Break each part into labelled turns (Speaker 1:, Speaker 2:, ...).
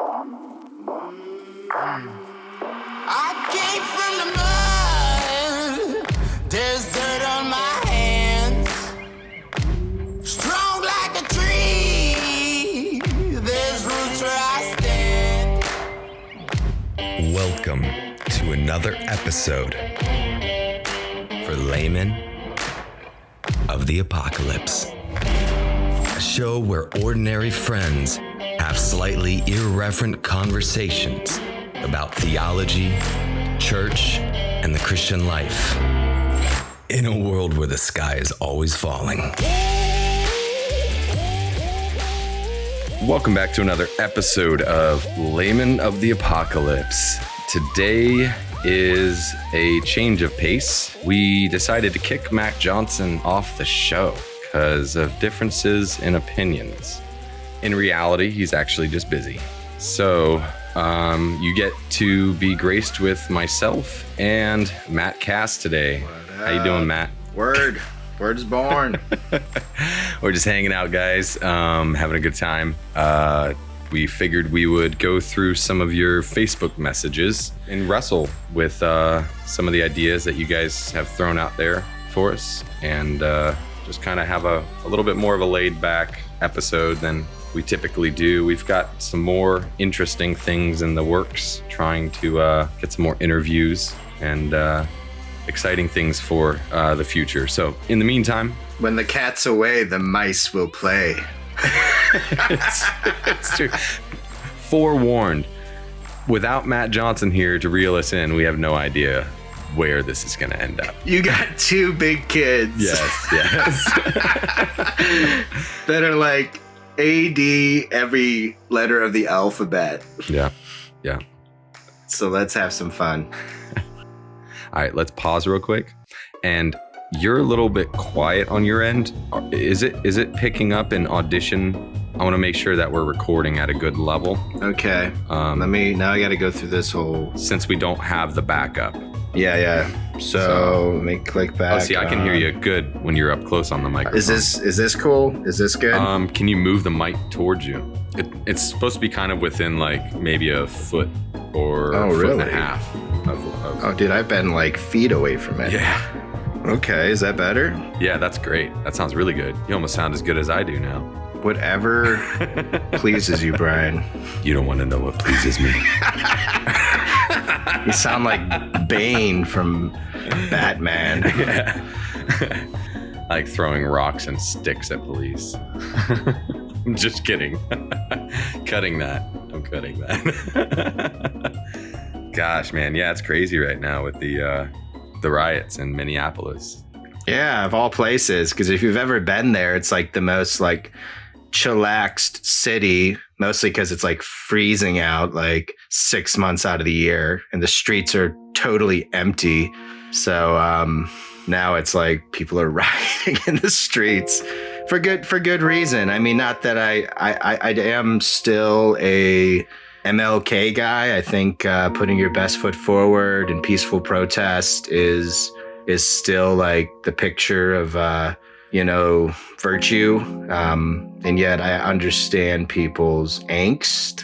Speaker 1: I came from the mud. There's dirt on my hands. Strong like a tree. There's roots where I stand.
Speaker 2: Welcome to another episode for Laymen of the Apocalypse. A show where ordinary friends have slightly irreverent conversations about theology, church, and the Christian life in a world where the sky is always falling. Welcome back to another episode of Laymen of the Apocalypse. Today is a change of pace. We decided to kick Matt Johnson off the show because of differences in opinions. In reality, he's actually just busy. So you get to be graced with myself and Matt Cass today. How you doing, Matt?
Speaker 3: Word is born.
Speaker 2: We're just hanging out, guys, having a good time. We figured we would go through some of your Facebook messages and wrestle with some of the ideas that you guys have thrown out there for us, and just kind of have a little bit more of a laid back episode than we typically do. We've got some more interesting things in the works, trying to get some more interviews and exciting things for the future. So in the meantime,
Speaker 3: When the cat's away, the mice will play.
Speaker 2: it's true. Forewarned, without Matt Johnson here to reel us in, we have no idea where this is going to end up.
Speaker 3: You got two big kids.
Speaker 2: Yes.
Speaker 3: That are like AD every letter of the alphabet.
Speaker 2: Yeah.
Speaker 3: So let's have some fun.
Speaker 2: All right, let's pause real quick. And you're a little bit quiet on your end. Is it picking up in Audition? I want to make sure that we're recording at a good level.
Speaker 3: Okay. Now I got to go through this whole.
Speaker 2: Since we don't have the backup.
Speaker 3: Yeah. So let me click back.
Speaker 2: Oh, see, I can hear you good when you're up close on the microphone.
Speaker 3: Is this cool? Is this good?
Speaker 2: Can you move the mic towards you? It's supposed to be kind of within like maybe a foot or a foot and a half.
Speaker 3: Oh, dude, I've been like feet away from it.
Speaker 2: Yeah.
Speaker 3: Okay, is that better?
Speaker 2: Yeah, that's great. That sounds really good. You almost sound as good as I do now.
Speaker 3: Whatever pleases you, Brian.
Speaker 2: You don't want to know what pleases me.
Speaker 3: You sound like Bane from Batman.
Speaker 2: Yeah. Like throwing rocks and sticks at police. I'm just kidding. Cutting that. I'm cutting that. Gosh, man. Yeah, it's crazy right now with the riots in Minneapolis.
Speaker 3: Yeah, of all places. Because if you've ever been there, it's like the most like chillaxed city, mostly because it's like freezing out like 6 months out of the year and the streets are totally empty. So now it's like people are rioting in the streets for good reason. I mean, not that I am still a MLK guy. I think putting your best foot forward and peaceful protest is still like the picture of virtue. And yet I understand people's angst.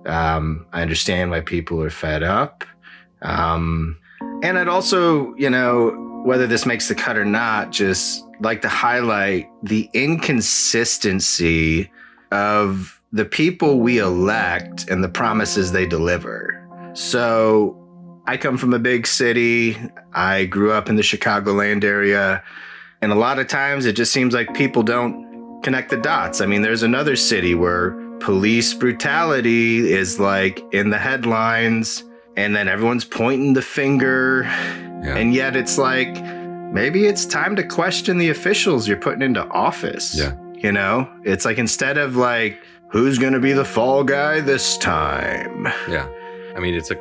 Speaker 3: I understand why people are fed up. And I'd also, whether this makes the cut or not, just like to highlight the inconsistency of the people we elect and the promises they deliver. So I come from a big city. I grew up in the Chicagoland area. And a lot of times it just seems like people don't connect the dots. I mean, there's another city where police brutality is like in the headlines and then everyone's pointing the finger. Yeah. And yet it's like, maybe it's time to question the officials you're putting into office.
Speaker 2: Yeah.
Speaker 3: It's like, instead of like, who's going to be the fall guy this time?
Speaker 2: Yeah. I mean, it's a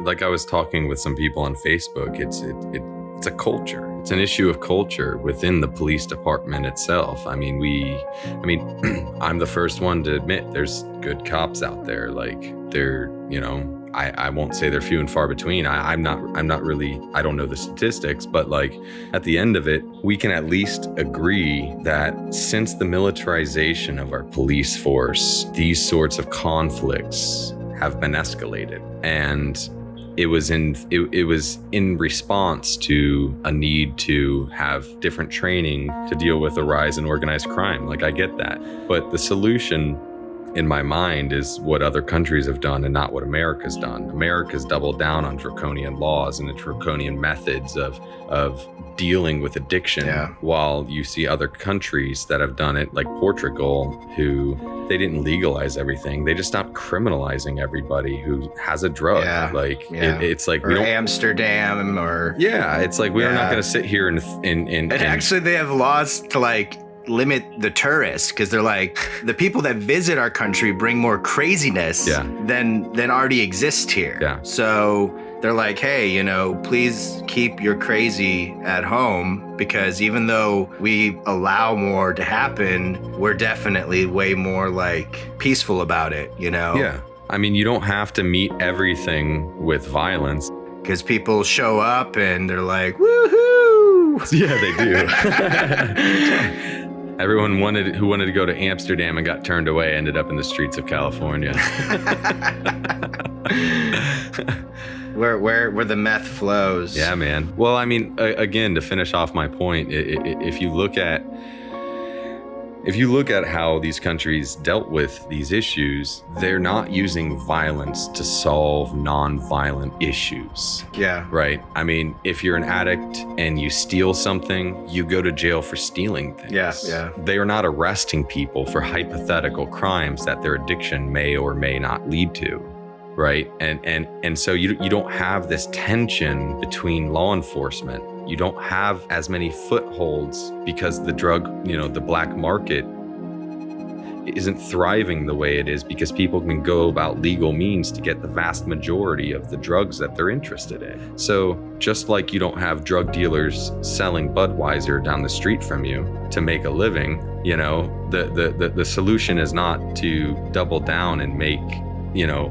Speaker 2: like I was talking with some people on Facebook. It's a culture. It's an issue of culture within the police department itself. I mean, I'm the first one to admit there's good cops out there. Like they're, I won't say they're few and far between. I'm not really, I don't know the statistics, but like at the end of it, we can at least agree that since the militarization of our police force, these sorts of conflicts have been escalated. And it was in response to a need to have different training to deal with the rise in organized crime. Like, I get that. But the solution in my mind is what other countries have done and not what America's done. America's doubled down on draconian laws and the draconian methods of dealing with addiction, while you see other countries that have done it, like Portugal, who they didn't legalize everything. They just stopped criminalizing everybody who has a drug. It's like we don't,
Speaker 3: Amsterdam or
Speaker 2: it's like we're not going to sit here and
Speaker 3: actually they have laws to like limit the tourists, because they're like, the people that visit our country bring more craziness than already exist here. So they're like, hey, you know, please keep your crazy at home, because even though we allow more to happen, we're definitely way more like peaceful about it, you know?
Speaker 2: Yeah. I mean, you don't have to meet everything with violence.
Speaker 3: Because people show up and they're like, woohoo!
Speaker 2: Yeah, they do. Everyone who wanted to go to Amsterdam and got turned away ended up in the streets of California.
Speaker 3: Where the meth flows.
Speaker 2: Yeah, man. Well, I mean, again, to finish off my point, if you look at how these countries dealt with these issues, they're not using violence to solve non-violent issues.
Speaker 3: Yeah.
Speaker 2: Right? I mean, if you're an addict and you steal something, you go to jail for stealing things.
Speaker 3: Yeah.
Speaker 2: They are not arresting people for hypothetical crimes that their addiction may or may not lead to. Right? And so you don't have this tension between law enforcement. You don't have as many footholds because the drug, the black market isn't thriving the way it is, because people can go about legal means to get the vast majority of the drugs that they're interested in. So just like you don't have drug dealers selling Budweiser down the street from you to make a living, the solution is not to double down and make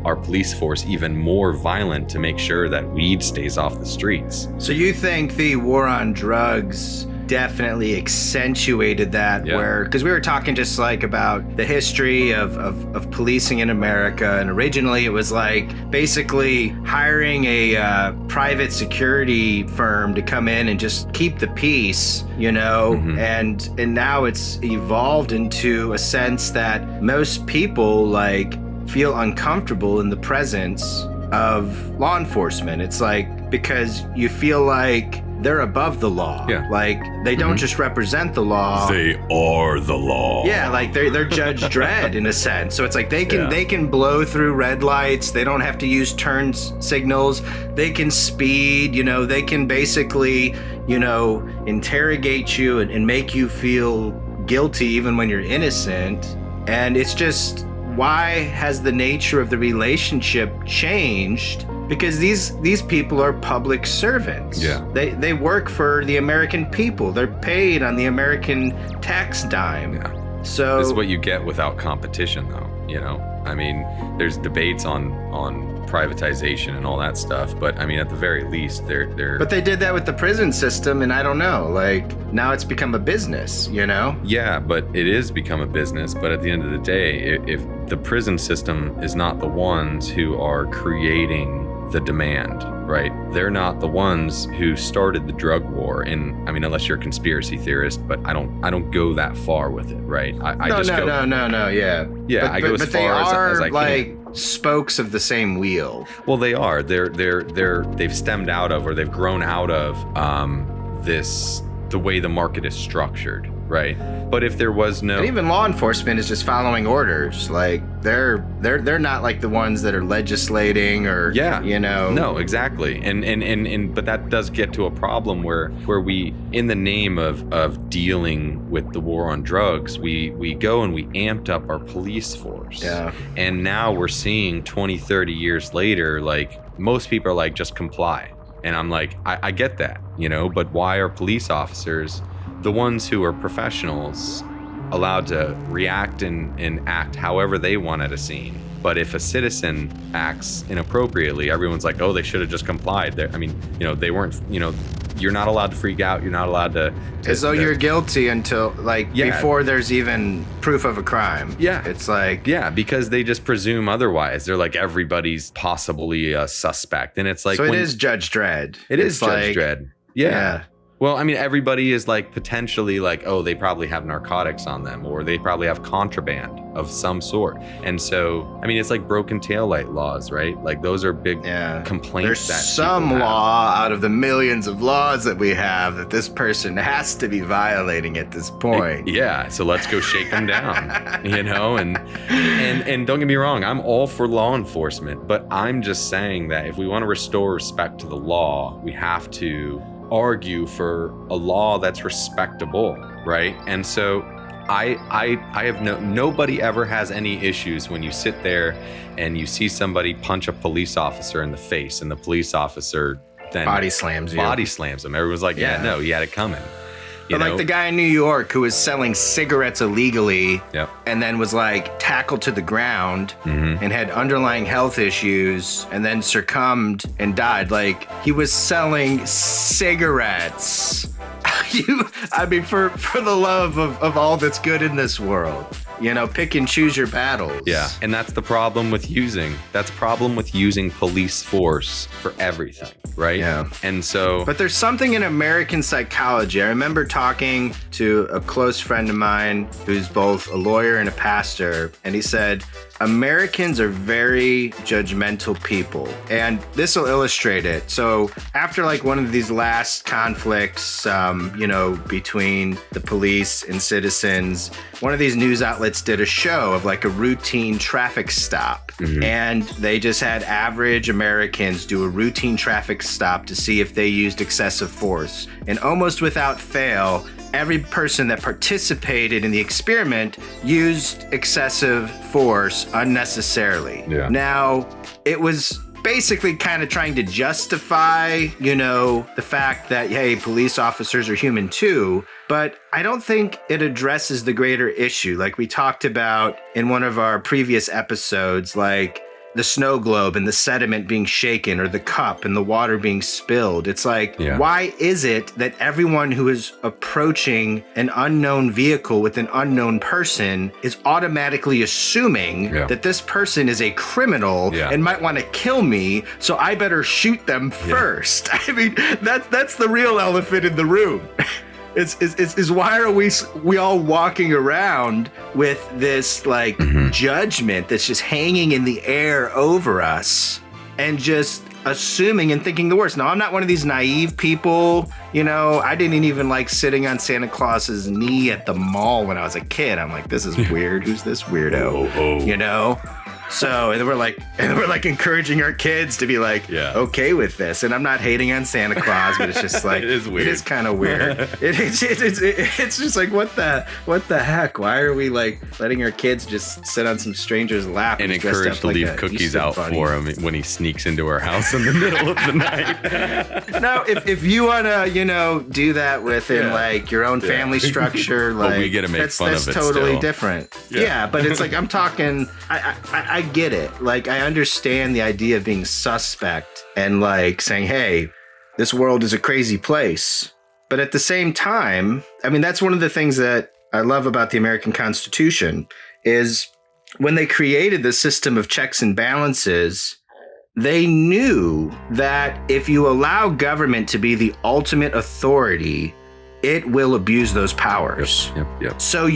Speaker 2: our police force even more violent to make sure that weed stays off the streets.
Speaker 3: So you think the war on drugs definitely accentuated that, because we were talking just like about the history of policing in America, and originally it was like basically hiring a private security firm to come in and just keep the peace, and now it's evolved into a sense that most people like feel uncomfortable in the presence of law enforcement. It's like, because you feel like they're above the law.
Speaker 2: Yeah.
Speaker 3: Like they don't just represent the law.
Speaker 2: They are the law.
Speaker 3: Yeah, like they're Judge Dredd in a sense. So it's like they can blow through red lights. They don't have to use turn signals. They can speed, they can basically, interrogate you and make you feel guilty even when you're innocent. And it's just, why has the nature of the relationship changed? Because these people are public servants.
Speaker 2: Yeah.
Speaker 3: They work for the American people. They're paid on the American tax dime.
Speaker 2: Yeah.
Speaker 3: So
Speaker 2: this is what you get without competition, though. I mean, there's debates on privatization and all that stuff, but I mean, at the very least, they're.
Speaker 3: But they did that with the prison system, and I don't know. Like now, it's become a business.
Speaker 2: Yeah, but it is become a business. But at the end of the day, if the prison system is not the ones who are creating the demand, right? They're not the ones who started the drug war. And I mean, unless you're a conspiracy theorist, but I don't go that far with it, right?
Speaker 3: No, yeah.
Speaker 2: Yeah, I go as far as I can.
Speaker 3: Spokes of the same wheel.
Speaker 2: Well, they are. They've stemmed out of, or they've grown out of the way the market is structured, right? But if there was no,
Speaker 3: and even law enforcement is just following orders. Like they're not like the ones that are legislating or
Speaker 2: No, exactly. And but that does get to a problem where we, in the name of dealing with the war on drugs, we go and we amped up our police force.
Speaker 3: Yeah.
Speaker 2: And now we're seeing 20, 30 years later, like most people are like, just comply. And I'm like, I get that, but why are police officers, the ones who are professionals, allowed to react and act however they want at a scene? But if a citizen acts inappropriately, everyone's like, oh, they should have just complied. They weren't, you're not allowed to freak out. You're not allowed to
Speaker 3: as though you're guilty until before there's even proof of a crime.
Speaker 2: Yeah.
Speaker 3: It's like,
Speaker 2: yeah, because they just presume otherwise. They're like, everybody's possibly a suspect. And it's like,
Speaker 3: so it is Judge Dredd.
Speaker 2: It is Judge
Speaker 3: like,
Speaker 2: Dredd. Yeah. Well, I mean, everybody is like potentially like, oh, they probably have narcotics on them, or they probably have contraband of some sort. And so, I mean, it's like broken taillight laws, right? Like those are big complaints.
Speaker 3: There's
Speaker 2: that
Speaker 3: some law out of the millions of laws that we have that this person has to be violating at this point.
Speaker 2: Yeah. So let's go shake them down, you know? And don't get me wrong, I'm all for law enforcement, but I'm just saying that if we want to restore respect to the law, we have to argue for a law that's respectable, right? And so I have nobody ever has any issues when you sit there and you see somebody punch a police officer in the face and the police officer then
Speaker 3: body slams
Speaker 2: him. Everyone's like, yeah, no, he had it coming.
Speaker 3: But like the guy in New York who was selling cigarettes illegally and then was like tackled to the ground and had underlying health issues and then succumbed and died. Like he was selling cigarettes. I mean, for the love of all that's good in this world, you know, pick and choose your battles.
Speaker 2: Yeah. And that's the problem with using police force for everything, right? Yeah. And so,
Speaker 3: but there's something in American psychology. I remember talking to a close friend of mine who's both a lawyer and a pastor, and he said, Americans are very judgmental people, and this will illustrate it. So after like one of these last conflicts, you know, between the police and citizens, one of these news outlets did a show of like a routine traffic stop, and they just had average Americans do a routine traffic stop to see if they used excessive force, and almost without fail, every person that participated in the experiment used excessive force unnecessarily. Yeah. Now, it was basically kind of trying to justify, you know, the fact that, hey, police officers are human too, but I don't think it addresses the greater issue. Like we talked about in one of our previous episodes, like the snow globe and the sediment being shaken, or the cup and the water being spilled. It's like, why is it that everyone who is approaching an unknown vehicle with an unknown person is automatically assuming that this person is a criminal and might want to kill me, so I better shoot them first? I mean, that's the real elephant in the room. Is why are we all walking around with this like judgment that's just hanging in the air over us and just assuming and thinking the worst? Now, I'm not one of these naive people, you know. I didn't even like sitting on Santa Claus's knee at the mall when I was a kid. I'm like, this is weird. Who's this weirdo? You know? So, and we're like encouraging our kids to be like, okay with this. And I'm not hating on Santa Claus, but it's just like, it is weird. It is kind of weird. It's just like, what the heck? Why are we like letting our kids just sit on some stranger's lap
Speaker 2: and encouraged to leave cookies out for him when he sneaks into our house in the middle of the night?
Speaker 3: Now, if you want to, you know, do that within like your own family structure, like,
Speaker 2: we get to make fun of it.
Speaker 3: That's totally
Speaker 2: still.
Speaker 3: Different. Yeah, but it's like, I'm talking, I get it. Like, I understand the idea of being suspect and like saying, hey, this world is a crazy place. But at the same time, I mean, that's one of the things that I love about the American Constitution is when they created the system of checks and balances, they knew that if you allow government to be the ultimate authority, it will abuse those powers.
Speaker 2: Yep.
Speaker 3: So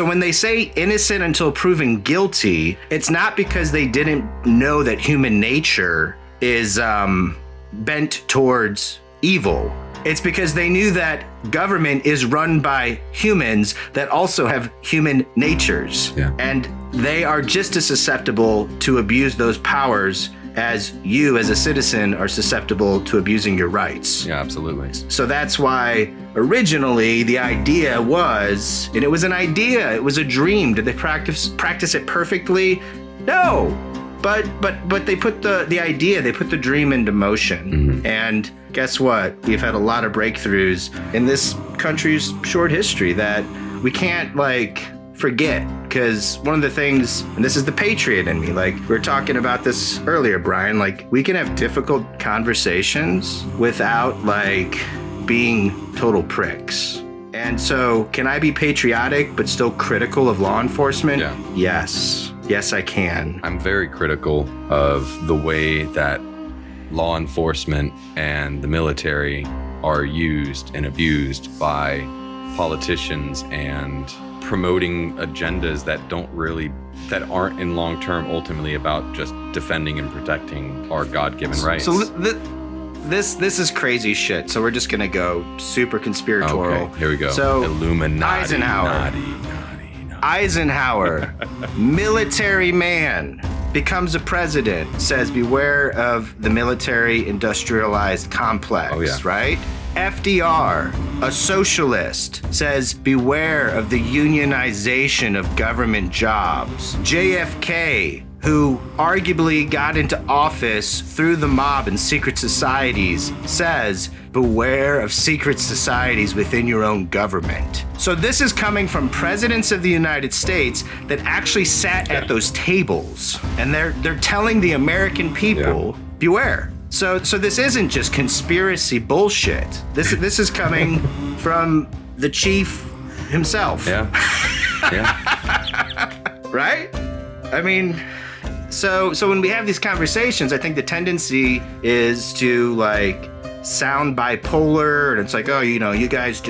Speaker 3: when they say innocent until proven guilty, it's not because they didn't know that human nature is bent towards evil. It's because they knew that government is run by humans that also have human natures. Yeah. And they are just as susceptible to abuse those powers as you as a citizen are susceptible to abusing your rights.
Speaker 2: Yeah, absolutely.
Speaker 3: So that's why originally the idea was, and it was an idea, it was a dream. Did they practice it perfectly? No. But they put the idea, they put the dream into motion. And guess what? We've had a lot of breakthroughs in this country's short history that we can't like forget, because one of the things, and this is the patriot in me, like we were talking about this earlier, Brian, like we can have difficult conversations without like being total pricks. And so, can I be patriotic but still critical of law enforcement?
Speaker 2: Yeah.
Speaker 3: Yes. Yes, I can.
Speaker 2: I'm very critical of the way that law enforcement and the military are used and abused by politicians and promoting agendas that aren't in long term ultimately about just defending and protecting our God-given rights.
Speaker 3: So this is crazy shit. So we're just gonna go super conspiratorial.
Speaker 2: Okay, here we go.
Speaker 3: So
Speaker 2: Illuminati.
Speaker 3: Eisenhower.
Speaker 2: Naughty.
Speaker 3: Eisenhower, military man, becomes a president, says beware of the military industrialized complex,
Speaker 2: Oh, yeah.
Speaker 3: right? FDR, a socialist, says beware of the unionization of government jobs. JFK, who arguably got into office through the mob and secret societies, says beware of secret societies within your own government. So this is coming from presidents of the United States that actually sat at those tables, and they're telling the American people, beware. So this isn't just conspiracy bullshit. This is coming from the chief himself.
Speaker 2: Yeah. Yeah.
Speaker 3: Right? I mean, so when we have these conversations, I think the tendency is to like sound bipolar, and it's like, oh, you guys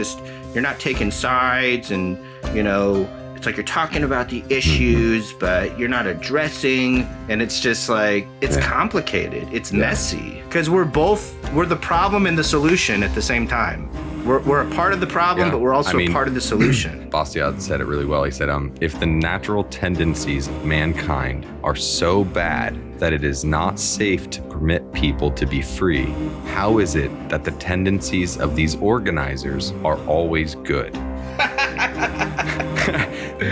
Speaker 3: you're not taking sides, and it's like you're talking about the issues, but you're not addressing, and it's just like, it's complicated, it's messy, because we're the problem and the solution at the same time. We're a part of the problem, but we're also a part of the solution.
Speaker 2: Bastiat said it really well. He said, if the natural tendencies of mankind are so bad that it is not safe to permit people to be free, how is it that the tendencies of these organizers are always good?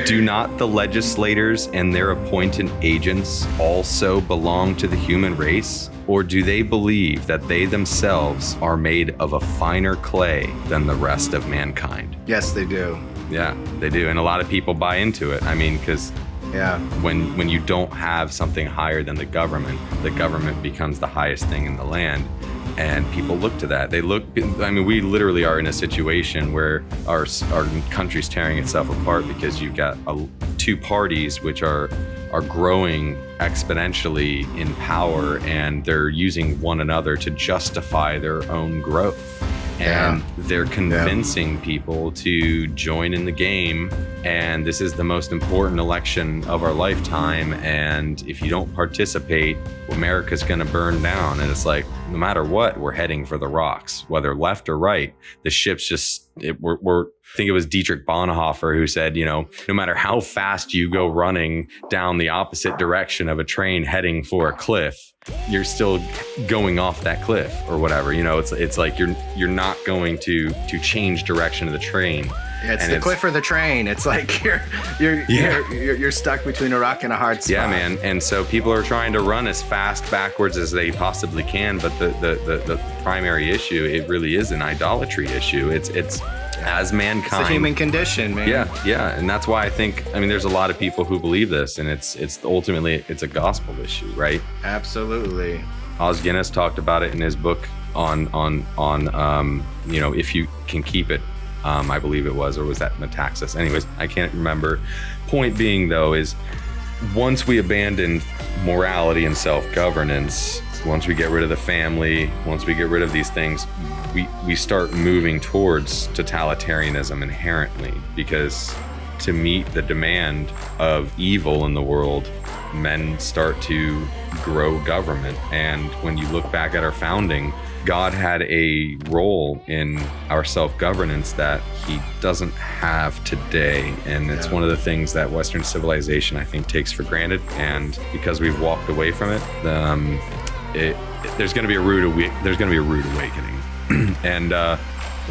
Speaker 2: Do not the legislators and their appointed agents also belong to the human race? Or do they believe that they themselves are made of a finer clay than the rest of mankind?
Speaker 3: Yes, they do.
Speaker 2: Yeah, they do. And a lot of people buy into it. I mean, because when you don't have something higher than the government becomes the highest thing in the land. And people look to that. We literally are in a situation where our country's tearing itself apart because you've got two parties which are growing exponentially in power, and they're using one another to justify their own growth. And they're convincing people to join in the game. And this is the most important election of our lifetime. And if you don't participate, America's going to burn down. And it's like, no matter what, we're heading for the rocks, whether left or right. The ship's just, I think it was Dietrich Bonhoeffer who said, no matter how fast you go running down the opposite direction of a train heading for a cliff, you're still going off that cliff or whatever. It's like you're not going to change direction of the train.
Speaker 3: Yeah, it's the cliff or the train. It's like you're stuck between a rock and a hard spot.
Speaker 2: Yeah, man. And so people are trying to run as fast backwards as they possibly can, but the primary issue, it really is an idolatry issue. It's as mankind.
Speaker 3: It's the human condition, man.
Speaker 2: Yeah. And that's why I think, there's a lot of people who believe this, and it's ultimately a gospel issue, right?
Speaker 3: Absolutely.
Speaker 2: Os Guinness talked about it in his book on if you can keep it. I believe it was, or was that Metaxas? Anyways, I can't remember. Point being, though, is once we abandon morality and self-governance, once we get rid of the family, once we get rid of these things, we start moving towards totalitarianism inherently, because to meet the demand of evil in the world, men start to grow government. And when you look back at our founding, God had a role in our self-governance that he doesn't have today. And it's one of the things that Western civilization, I think, takes for granted. And because we've walked away from it, there's going to be a rude awakening. And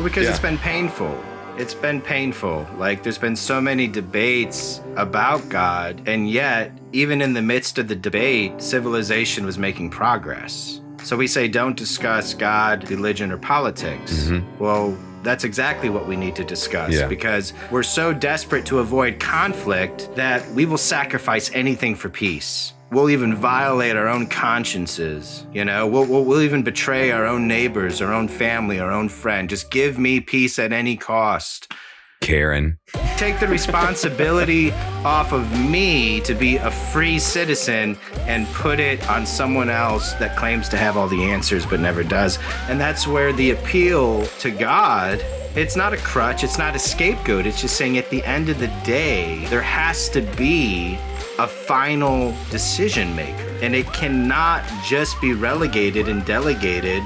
Speaker 3: because it's been painful. It's been painful. Like, there's been so many debates about God, and yet, even in the midst of the debate, civilization was making progress. So we say, don't discuss God, religion, or politics.
Speaker 2: Mm-hmm.
Speaker 3: Well, that's exactly what we need to discuss,
Speaker 2: Yeah.
Speaker 3: because we're so desperate to avoid conflict that we will sacrifice anything for peace. We'll even violate our own consciences, you know? We'll even betray our own neighbors, our own family, our own friend. Just give me peace at any cost.
Speaker 2: Karen.
Speaker 3: Take the responsibility off of me to be a free citizen and put it on someone else that claims to have all the answers but never does. And that's where the appeal to God, it's not a crutch, it's not a scapegoat. It's just saying at the end of the day, there has to be a final decision maker. And it cannot just be relegated and delegated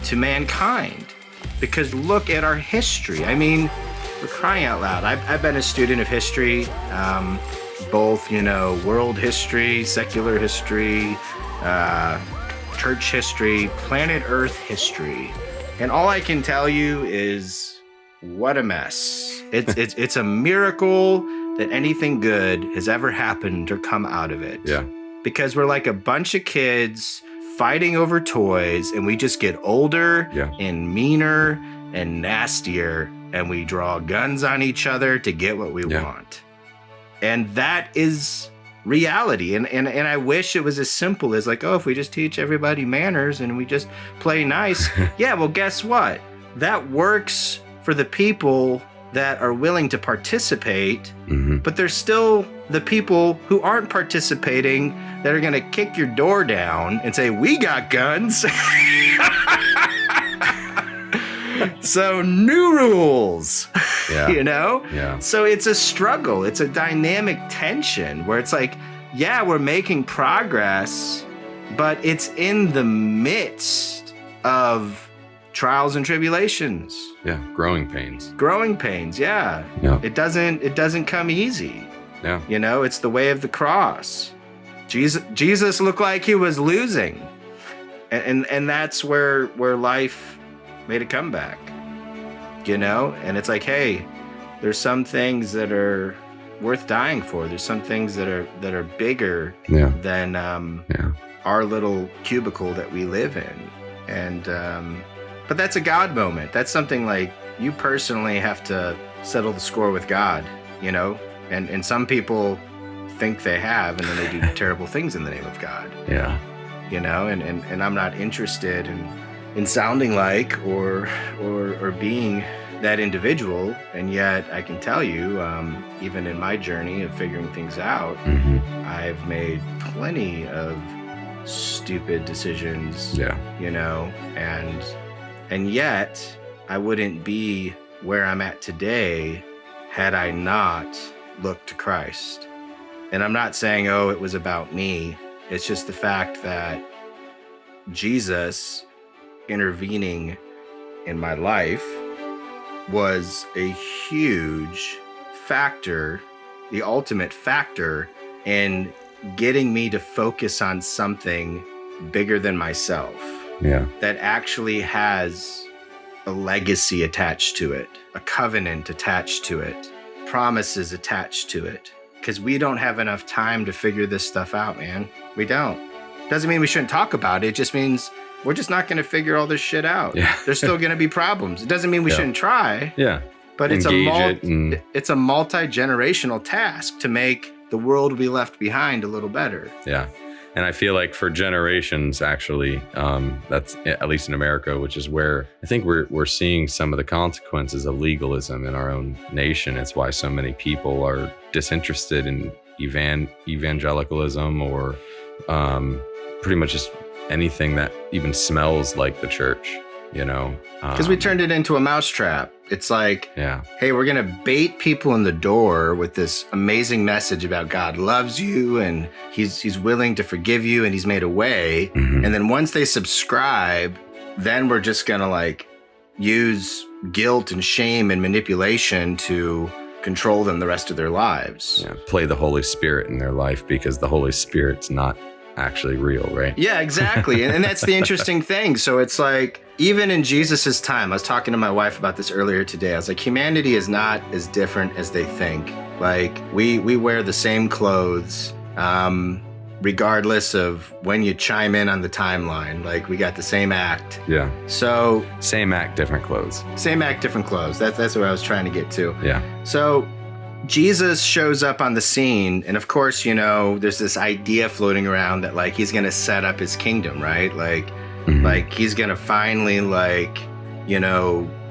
Speaker 3: to mankind. Because look at our history. I mean, we're crying out loud. I've been a student of history, both, world history, secular history, church history, planet Earth history. And all I can tell you is what a mess. It's a miracle that anything good has ever happened or come out of it.
Speaker 2: Yeah.
Speaker 3: Because we're like a bunch of kids fighting over toys, and we just get older and meaner and nastier, and we draw guns on each other to get what we want. And that is reality. And I wish it was as simple as like, oh, if we just teach everybody manners and we just play nice. Yeah, well, guess what? That works for the people that are willing to participate, but there's still the people who aren't participating that are going to kick your door down and say, we got guns. So new rules,
Speaker 2: Yeah.
Speaker 3: So it's a struggle. It's a dynamic tension where it's like, yeah, we're making progress, but it's in the midst of trials and tribulations.
Speaker 2: Yeah. Growing pains.
Speaker 3: Growing pains. Yeah. It doesn't come easy.
Speaker 2: Yeah.
Speaker 3: It's the way of the cross. Jesus looked like he was losing. And that's where life made a comeback, and it's like, hey, there's some things that are worth dying for. There's some things that are bigger than our little cubicle that we live in. And but that's a God moment. That's something like you personally have to settle the score with God, and some people think they have, and then they do terrible things in the name of God.
Speaker 2: Yeah.
Speaker 3: And I'm not interested in sounding like or being that individual. And yet I can tell you, even in my journey of figuring things out, I've made plenty of stupid decisions, and yet I wouldn't be where I'm at today had I not looked to Christ. And I'm not saying, oh, it was about me. It's just the fact that Jesus intervening in my life was a huge factor, the ultimate factor in getting me to focus on something bigger than myself.
Speaker 2: Yeah.
Speaker 3: That actually has a legacy attached to it, a covenant attached to it, promises attached to it. Because we don't have enough time to figure this stuff out, man. We don't. Doesn't mean we shouldn't talk about it. It just means we're just not going to figure all this shit out.
Speaker 2: Yeah.
Speaker 3: There's still going to be problems. It doesn't mean we shouldn't try.
Speaker 2: Yeah.
Speaker 3: But it's a multi-generational task to make the world we left behind a little better.
Speaker 2: Yeah. And I feel like for generations, actually, that's at least in America, which is where I think we're seeing some of the consequences of legalism in our own nation. It's why so many people are disinterested in evangelicalism or pretty much just anything that even smells like the church, Because
Speaker 3: we turned it into a mousetrap. It's like, hey, we're going to bait people in the door with this amazing message about God loves you and he's willing to forgive you and he's made a way. And then once they subscribe, then we're just going to use guilt and shame and manipulation to control them the rest of their lives.
Speaker 2: Yeah, play the Holy Spirit in their life because the Holy Spirit's not actually real, right?
Speaker 3: Yeah, exactly. and that's the interesting thing. So it's like, even in Jesus's time, I was talking to my wife about this earlier today. I was like, humanity is not as different as they think. Like we wear the same clothes. regardless of when you chime in on the timeline. Like, we got the same act.
Speaker 2: Yeah.
Speaker 3: So
Speaker 2: Same act, different clothes.
Speaker 3: same act, different clothes. That's what I was trying to get to.
Speaker 2: Yeah.
Speaker 3: So Jesus shows up on the scene, and of course, there's this idea floating around that like he's gonna set up his kingdom, right? Like, like he's gonna finally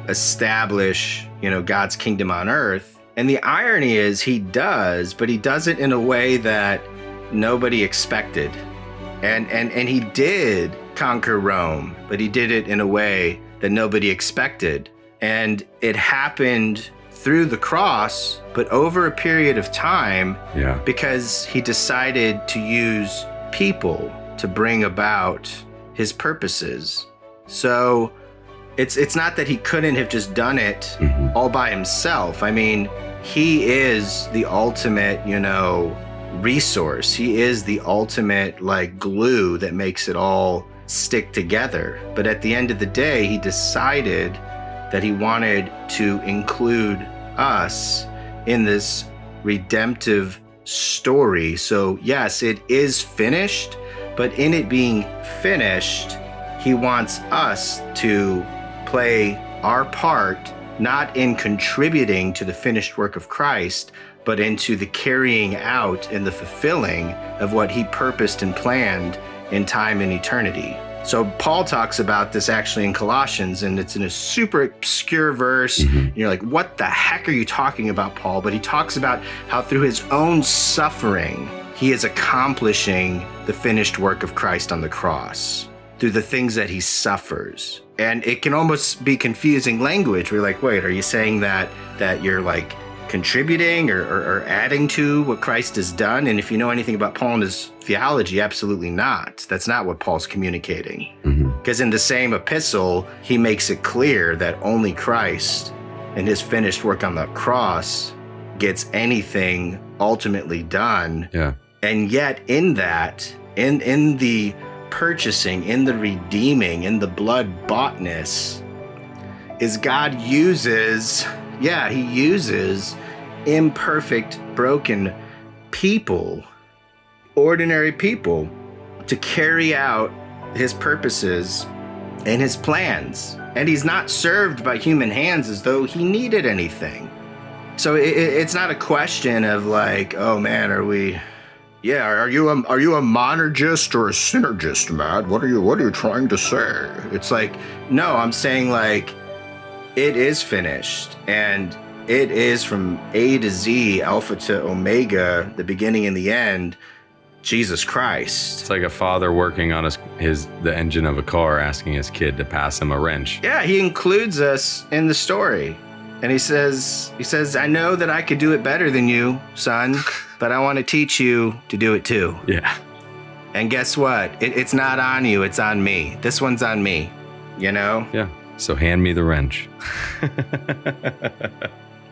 Speaker 3: establish, God's kingdom on earth. And the irony is he does, but he does it in a way that nobody expected. And he did conquer Rome, but he did it in a way that nobody expected. And it happened through the cross, but over a period of time, because he decided to use people to bring about his purposes. So it's not that he couldn't have just done it all by himself. I mean, he is the ultimate, resource. He is the ultimate like glue that makes it all stick together. But at the end of the day, he decided that he wanted to include us in this redemptive story. So yes, it is finished, but in it being finished, he wants us to play our part, not in contributing to the finished work of Christ, but into the carrying out and the fulfilling of what he purposed and planned in time and eternity. So Paul talks about this actually in Colossians, and it's in a super obscure verse. And you're like, what the heck are you talking about, Paul? But he talks about how through his own suffering, he is accomplishing the finished work of Christ on the cross through the things that he suffers. And it can almost be confusing language. We're like, wait, are you saying that you're like contributing or adding to what Christ has done? And if you know anything about Paul and his theology, absolutely not. That's not what Paul's communicating. Because in the same epistle, he makes it clear that only Christ and his finished work on the cross gets anything ultimately done. Yeah. And yet in that, in the purchasing, in the redeeming, in the blood boughtness, is God uses imperfect, broken people, ordinary people, to carry out his purposes and his plans. And he's not served by human hands as though he needed anything. So it's not a question of like, oh man, are you a monergist or a synergist, Matt? What are you trying to say? It's like, no, I'm saying like, it is finished, and it is from A to Z, Alpha to Omega, the beginning and the end, Jesus Christ.
Speaker 2: It's like a father working on the engine of a car, asking his kid to pass him a wrench.
Speaker 3: Yeah, he includes us in the story. And he says, I know that I could do it better than you, son, but I want to teach you to do it too.
Speaker 2: Yeah.
Speaker 3: And guess what? It's not on you, it's on me. This one's on me,
Speaker 2: Yeah. So hand me the wrench.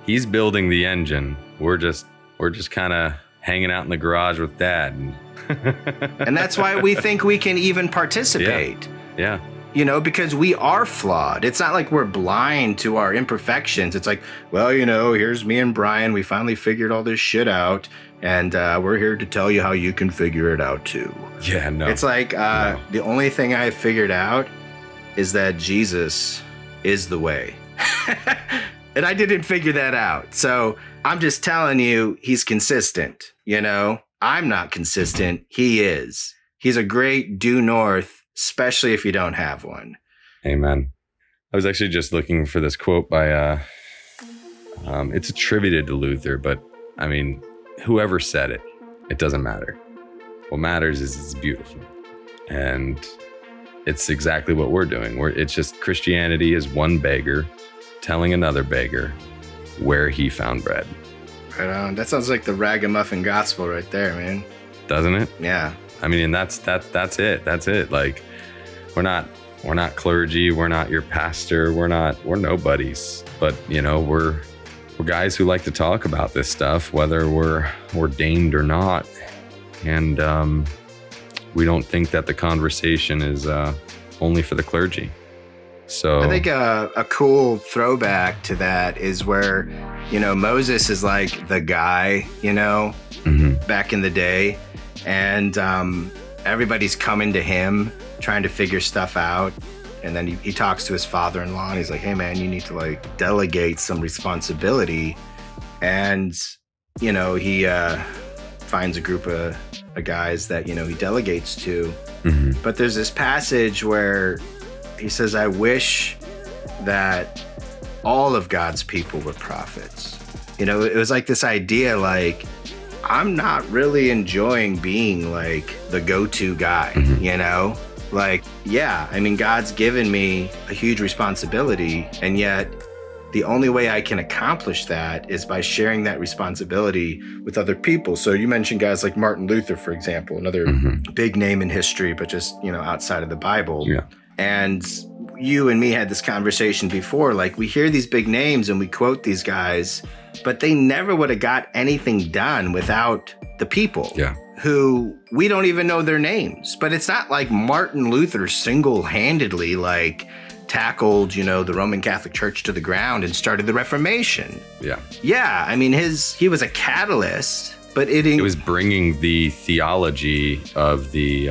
Speaker 2: He's building the engine. We're just kind of hanging out in the garage with Dad.
Speaker 3: And that's why we think we can even participate.
Speaker 2: Yeah.
Speaker 3: Because we are flawed. It's not like we're blind to our imperfections. It's like, well, here's me and Brian. We finally figured all this shit out. And we're here to tell you how you can figure it out too.
Speaker 2: Yeah, no.
Speaker 3: It's like the only thing I figured out is that Jesus is the way. And I didn't figure that out. So I'm just telling you, he's consistent. I'm not consistent. He is. He's a great due north, especially if you don't have one.
Speaker 2: Amen. I was actually just looking for this quote by, it's attributed to Luther, but I mean, whoever said it, it doesn't matter. What matters is it's beautiful. And it's exactly what we're doing. It's just Christianity is one beggar telling another beggar where he found bread.
Speaker 3: Right on. That sounds like the ragamuffin gospel right there, man.
Speaker 2: Doesn't it?
Speaker 3: Yeah.
Speaker 2: I mean, and that's it. That's it. Like, we're not clergy. We're not your pastor. We're nobodies. But we're guys who like to talk about this stuff, whether we're ordained or not. And we don't think that the conversation is only for the clergy. So
Speaker 3: I think a cool throwback to that is where, Moses is like the guy, back in the day. And everybody's coming to him, trying to figure stuff out. And then he talks to his father-in-law, and he's like, hey, man, you need to, like, delegate some responsibility. And, you know, he finds a group of guys that, you know, he delegates to.
Speaker 2: Mm-hmm.
Speaker 3: But there's this passage where he says, I wish that all of God's people were prophets. You know, it was like this idea, like, I'm not really enjoying being, like, the go-to guy,
Speaker 2: Mm-hmm.
Speaker 3: you know? Like, yeah, I mean, God's given me a huge responsibility, and yet the only way I can accomplish that is by sharing that responsibility with other people. So you mentioned guys like Martin Luther, for example, another
Speaker 2: Mm-hmm.
Speaker 3: big name in history, but just, you know, outside of the Bible.
Speaker 2: Yeah.
Speaker 3: And you and me had this conversation before. Like, we hear these big names and we quote these guys, but they never would have got anything done without the people.
Speaker 2: Yeah.
Speaker 3: Who we don't even know their names. But it's not like Martin Luther single-handedly, like, tackled, you know, the Roman Catholic Church to the ground and started the Reformation.
Speaker 2: Yeah.
Speaker 3: Yeah, I mean, he was a catalyst, but
Speaker 2: It was bringing the theology of the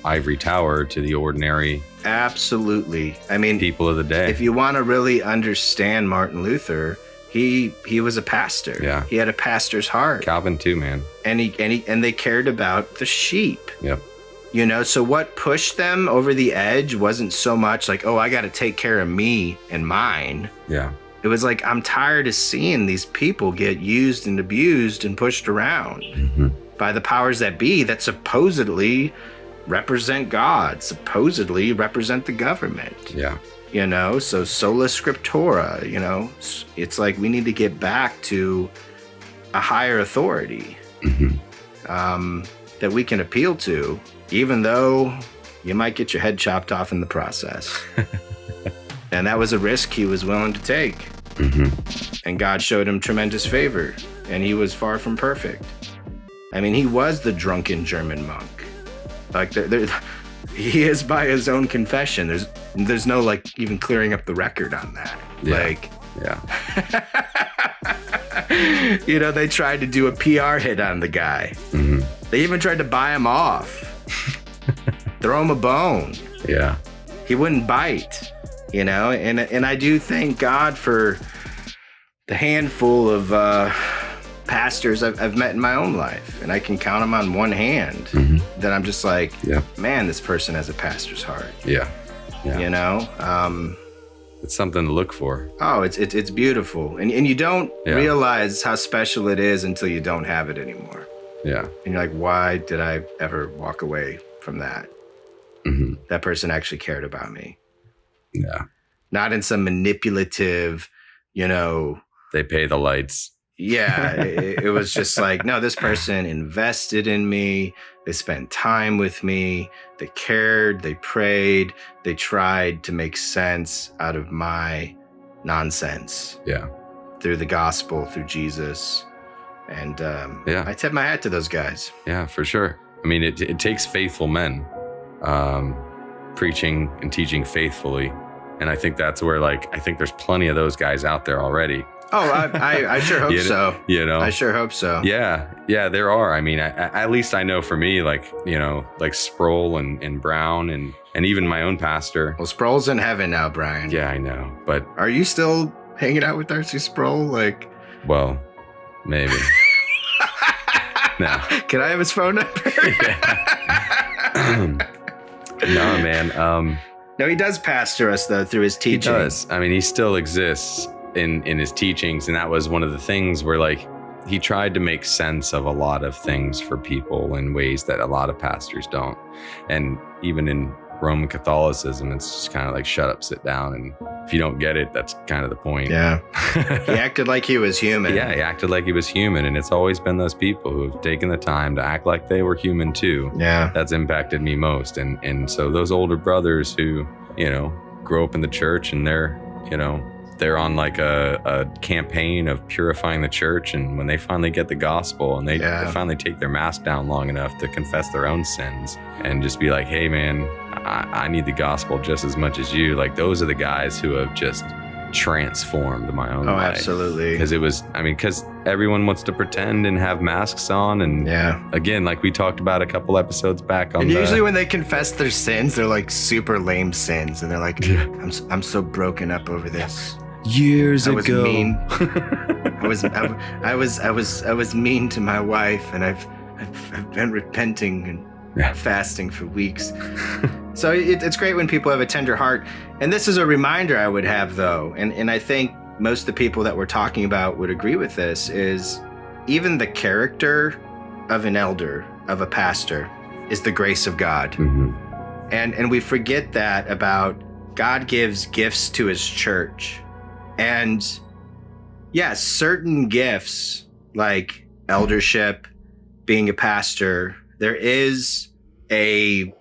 Speaker 2: ivory tower to the ordinary
Speaker 3: absolutely. I mean,
Speaker 2: people of the day.
Speaker 3: if you want to really understand Martin Luther, he was a pastor.
Speaker 2: Yeah.
Speaker 3: He had a pastor's heart.
Speaker 2: Calvin too, man.
Speaker 3: And they cared about the sheep.
Speaker 2: Yep.
Speaker 3: You know, so what pushed them over the edge wasn't so much like, oh, I got to take care of me and mine.
Speaker 2: Yeah.
Speaker 3: It was like, I'm tired of seeing these people get used and abused and pushed around
Speaker 2: Mm-hmm.
Speaker 3: by the powers that be that supposedly represent God, supposedly represent the government.
Speaker 2: Yeah.
Speaker 3: You know, so sola scriptura, you know, it's like we need to get back to a higher authority
Speaker 2: Mm-hmm.
Speaker 3: that we can appeal to, even though you might get your head chopped off in the process. And that was a risk he was willing to take.
Speaker 2: Mm-hmm.
Speaker 3: And God showed him tremendous favor, and he was far from perfect. I mean, he was the drunken German monk. Like, he is by his own confession. There's no, like, even clearing up the record on that.
Speaker 2: Yeah.
Speaker 3: Like,
Speaker 2: Yeah.
Speaker 3: you know, they tried to do a PR hit on the guy.
Speaker 2: Mm-hmm.
Speaker 3: They even tried to buy him off, throw him a bone.
Speaker 2: Yeah.
Speaker 3: He wouldn't bite, you know? And I do thank God for the handful of pastors I've met in my own life. And I can count them on one hand.
Speaker 2: Mm-hmm.
Speaker 3: That I'm just like,
Speaker 2: Yeah.
Speaker 3: man, this person has a pastor's heart,
Speaker 2: Yeah. Yeah.
Speaker 3: you know?
Speaker 2: It's something to look for.
Speaker 3: Oh, it's beautiful. And you don't
Speaker 2: Yeah.
Speaker 3: realize how special it is until you don't have it anymore.
Speaker 2: Yeah.
Speaker 3: And you're like, why did I ever walk away from that?
Speaker 2: Mm-hmm.
Speaker 3: That person actually cared about me.
Speaker 2: Yeah.
Speaker 3: Not in some manipulative, you know,
Speaker 2: They pay the lights.
Speaker 3: yeah, it was just like, no, this person invested in me. They spent time with me. They cared. They prayed. They tried to make sense out of my nonsense
Speaker 2: Yeah.
Speaker 3: through the gospel, through Jesus. And
Speaker 2: Yeah.
Speaker 3: I tip my hat to those guys.
Speaker 2: Yeah, for sure. I mean, it takes faithful men preaching and teaching faithfully. And I think that's where, like, I think there's plenty of those guys out there already.
Speaker 3: Oh, I sure hope so.
Speaker 2: You know?
Speaker 3: I sure hope so.
Speaker 2: Yeah, there are. I mean, at least I know for me, like, you know, like Sproul and Brown and even my own pastor.
Speaker 3: Well, Sproul's in heaven now, Brian.
Speaker 2: Yeah, I know. But,
Speaker 3: Are you still hanging out with Darcy Sproul? Like,
Speaker 2: well, maybe. No.
Speaker 3: can I have his phone number?
Speaker 2: No, man.
Speaker 3: No, he does pastor us, though, through his
Speaker 2: He
Speaker 3: teaching.
Speaker 2: does. I mean, he still exists in his teachings. And that was one of the things where, like, he tried to make sense of a lot of things for people in ways that a lot of pastors don't. And even in Roman Catholicism, it's just kind of like, shut up, sit down. And if you don't get it, that's kind of the point.
Speaker 3: Yeah. He acted like he was human.
Speaker 2: Yeah, he acted like he was human. And it's always been those people who have taken the time to act like they were human too.
Speaker 3: Yeah.
Speaker 2: That's impacted me most. And so those older brothers who, you know, grow up in the church and they're, you know, they're on like a campaign of purifying the church. And when they finally get the gospel and they finally take their mask down long enough to confess their own sins and just be like, hey man, I need the gospel just as much as you. Like, those are the guys who have just transformed my own life.
Speaker 3: Absolutely.
Speaker 2: Because everyone wants to pretend and have masks on. And again, like we talked about a couple episodes back on
Speaker 3: usually when they confess their sins, they're like super lame sins. And they're like, I'm so broken up over this.
Speaker 2: Years ago.
Speaker 3: I was mean. I was mean to my wife, and I've been repenting and fasting for weeks. So it's great when people have a tender heart. And this is a reminder I would have, though, and I think most of the people that we're talking about would agree with this, is even the character of an elder, of a pastor, is the grace of God.
Speaker 2: Mm-hmm.
Speaker 3: And we forget that about God gives gifts to his church. And yes, certain gifts like eldership, being a pastor, there is a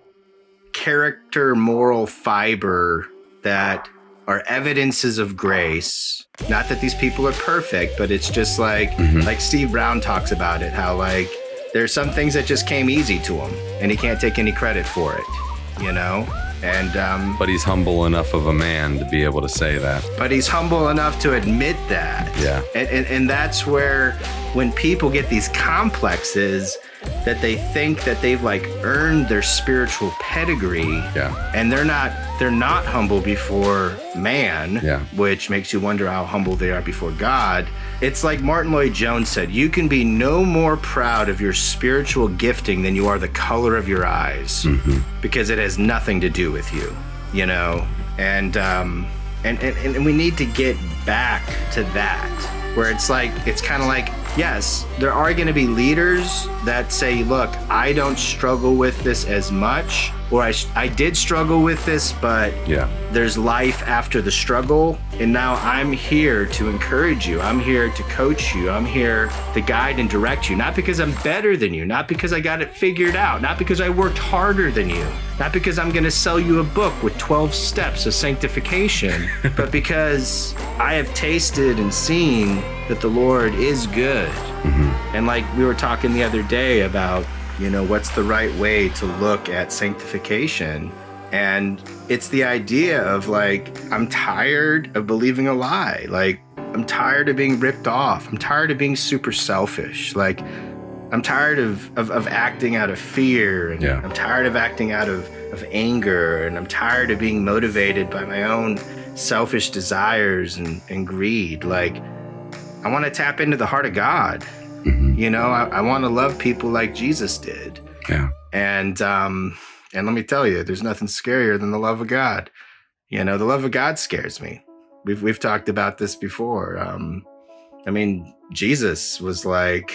Speaker 3: character, moral fiber that are evidences of grace. Not that these people are perfect, but it's just like Steve Brown talks about it, how like there's some things that just came easy to him and he can't take any credit for it, you know? And
Speaker 2: but he's humble enough of a man to be able to say that.
Speaker 3: But he's humble enough to admit that.
Speaker 2: Yeah.
Speaker 3: And that's where when people get these complexes that they think that they've like earned their spiritual pedigree.
Speaker 2: Yeah.
Speaker 3: And they're not humble before man, which makes you wonder how humble they are before God. It's like Martin Lloyd-Jones said, you can be no more proud of your spiritual gifting than you are the color of your eyes, because it has nothing to do with you, you know? And we need to get back to that, where it's kind of like, yes, there are going to be leaders that say, look, I don't struggle with this as much, or I did struggle with this, but there's life after the struggle. And now I'm here to encourage you. I'm here to coach you. I'm here to guide and direct you. Not because I'm better than you, not because I got it figured out, not because I worked harder than you, not because I'm going to sell you a book with 12 steps of sanctification, but because I have tasted and seen that the Lord is good. And like we were talking the other day about, you know, what's the right way to look at sanctification? And it's the idea of like, I'm tired of believing a lie. Like, I'm tired of being ripped off. I'm tired of being super selfish. Like, I'm tired of acting out of fear. And I'm tired of acting out of anger. And I'm tired of being motivated by my own selfish desires and greed. Like, I want to tap into the heart of God. You know, I want to love people like Jesus did. And let me tell you, there's nothing scarier than the love of God. You know, the love of God scares me. We've talked about this before. I mean, Jesus was like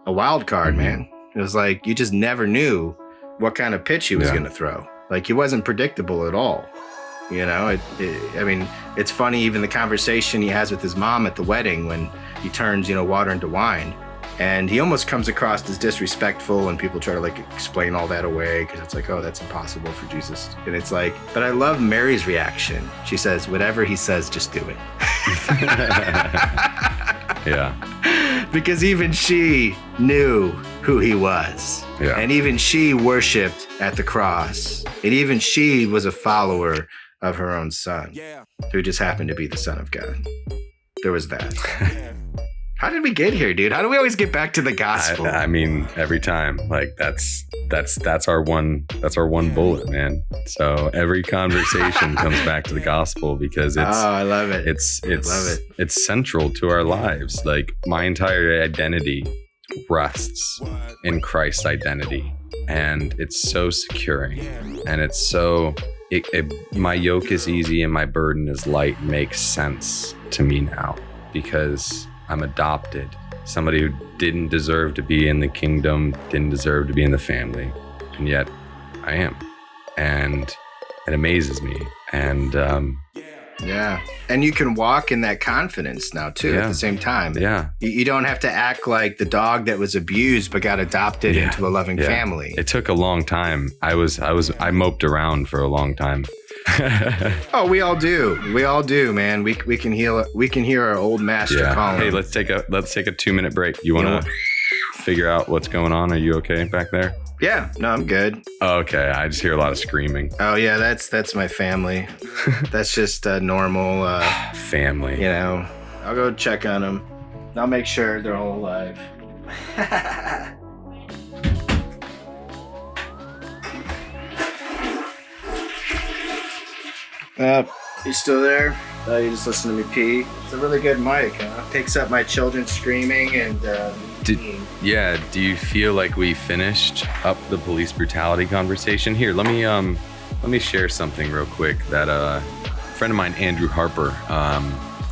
Speaker 3: a wild card, man. It was like you just never knew what kind of pitch he was going to throw. Like, he wasn't predictable at all. You know, I mean, it's funny, even the conversation he has with his mom at the wedding when he turns, you know, water into wine. And he almost comes across as disrespectful, and people try to like explain all that away because it's like, oh, that's impossible for Jesus. And it's like, but I love Mary's reaction. She says, whatever he says, just do it. Because even she knew who he was. And even she worshiped at the cross. And even she was a follower of her own son, who just happened to be the Son of God. There was that. How did we get here, dude? How do we always get back to the gospel?
Speaker 2: I mean, every time. Like that's our one bullet, man. So every conversation comes back to the gospel because it's
Speaker 3: I love it.
Speaker 2: It's central to our lives. Like, my entire identity rests in Christ's identity, and it's so securing, and it's so my yoke is easy and my burden is light makes sense to me now, because I'm adopted. Somebody who didn't deserve to be in the kingdom, didn't deserve to be in the family, and yet I am. And it amazes me. And
Speaker 3: and you can walk in that confidence now too at the same time. You don't have to act like the dog that was abused but got adopted into a loving family.
Speaker 2: It took a long time. I moped around for a long time.
Speaker 3: Oh, we all do, man. We can hear our old master calling.
Speaker 2: Hey, let's take a 2-minute break. You want to figure out what's going on? Are you okay back there?
Speaker 3: Yeah, no, I'm good.
Speaker 2: Okay, I just hear a lot of screaming.
Speaker 3: Oh yeah, that's my family. That's just a normal
Speaker 2: Family.
Speaker 3: you know. I'll go check on them. I'll make sure they're all alive. You still there? Oh, you just listen to me pee? It's a really good mic, huh? Picks up my children screaming and
Speaker 2: Do you feel like we finished up the police brutality conversation? Here, let me share something real quick that a friend of mine, Andrew Harper,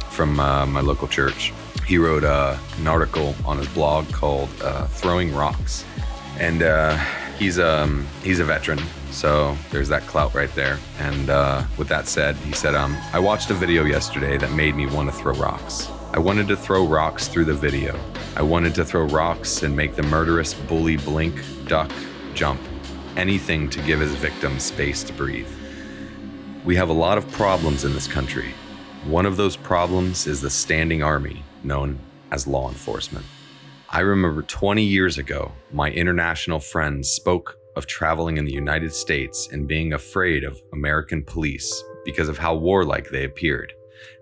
Speaker 2: from my local church, he wrote an article on his blog called Throwing Rocks. And he's a veteran, so there's that clout right there. And with that said, he said, I watched a video yesterday that made me want to throw rocks. I wanted to throw rocks through the video. I wanted to throw rocks and make the murderous bully blink, duck, jump. Anything to give his victims space to breathe. We have a lot of problems in this country. One of those problems is the standing army, known as law enforcement. I remember 20 years ago, my international friends spoke of traveling in the United States and being afraid of American police because of how warlike they appeared.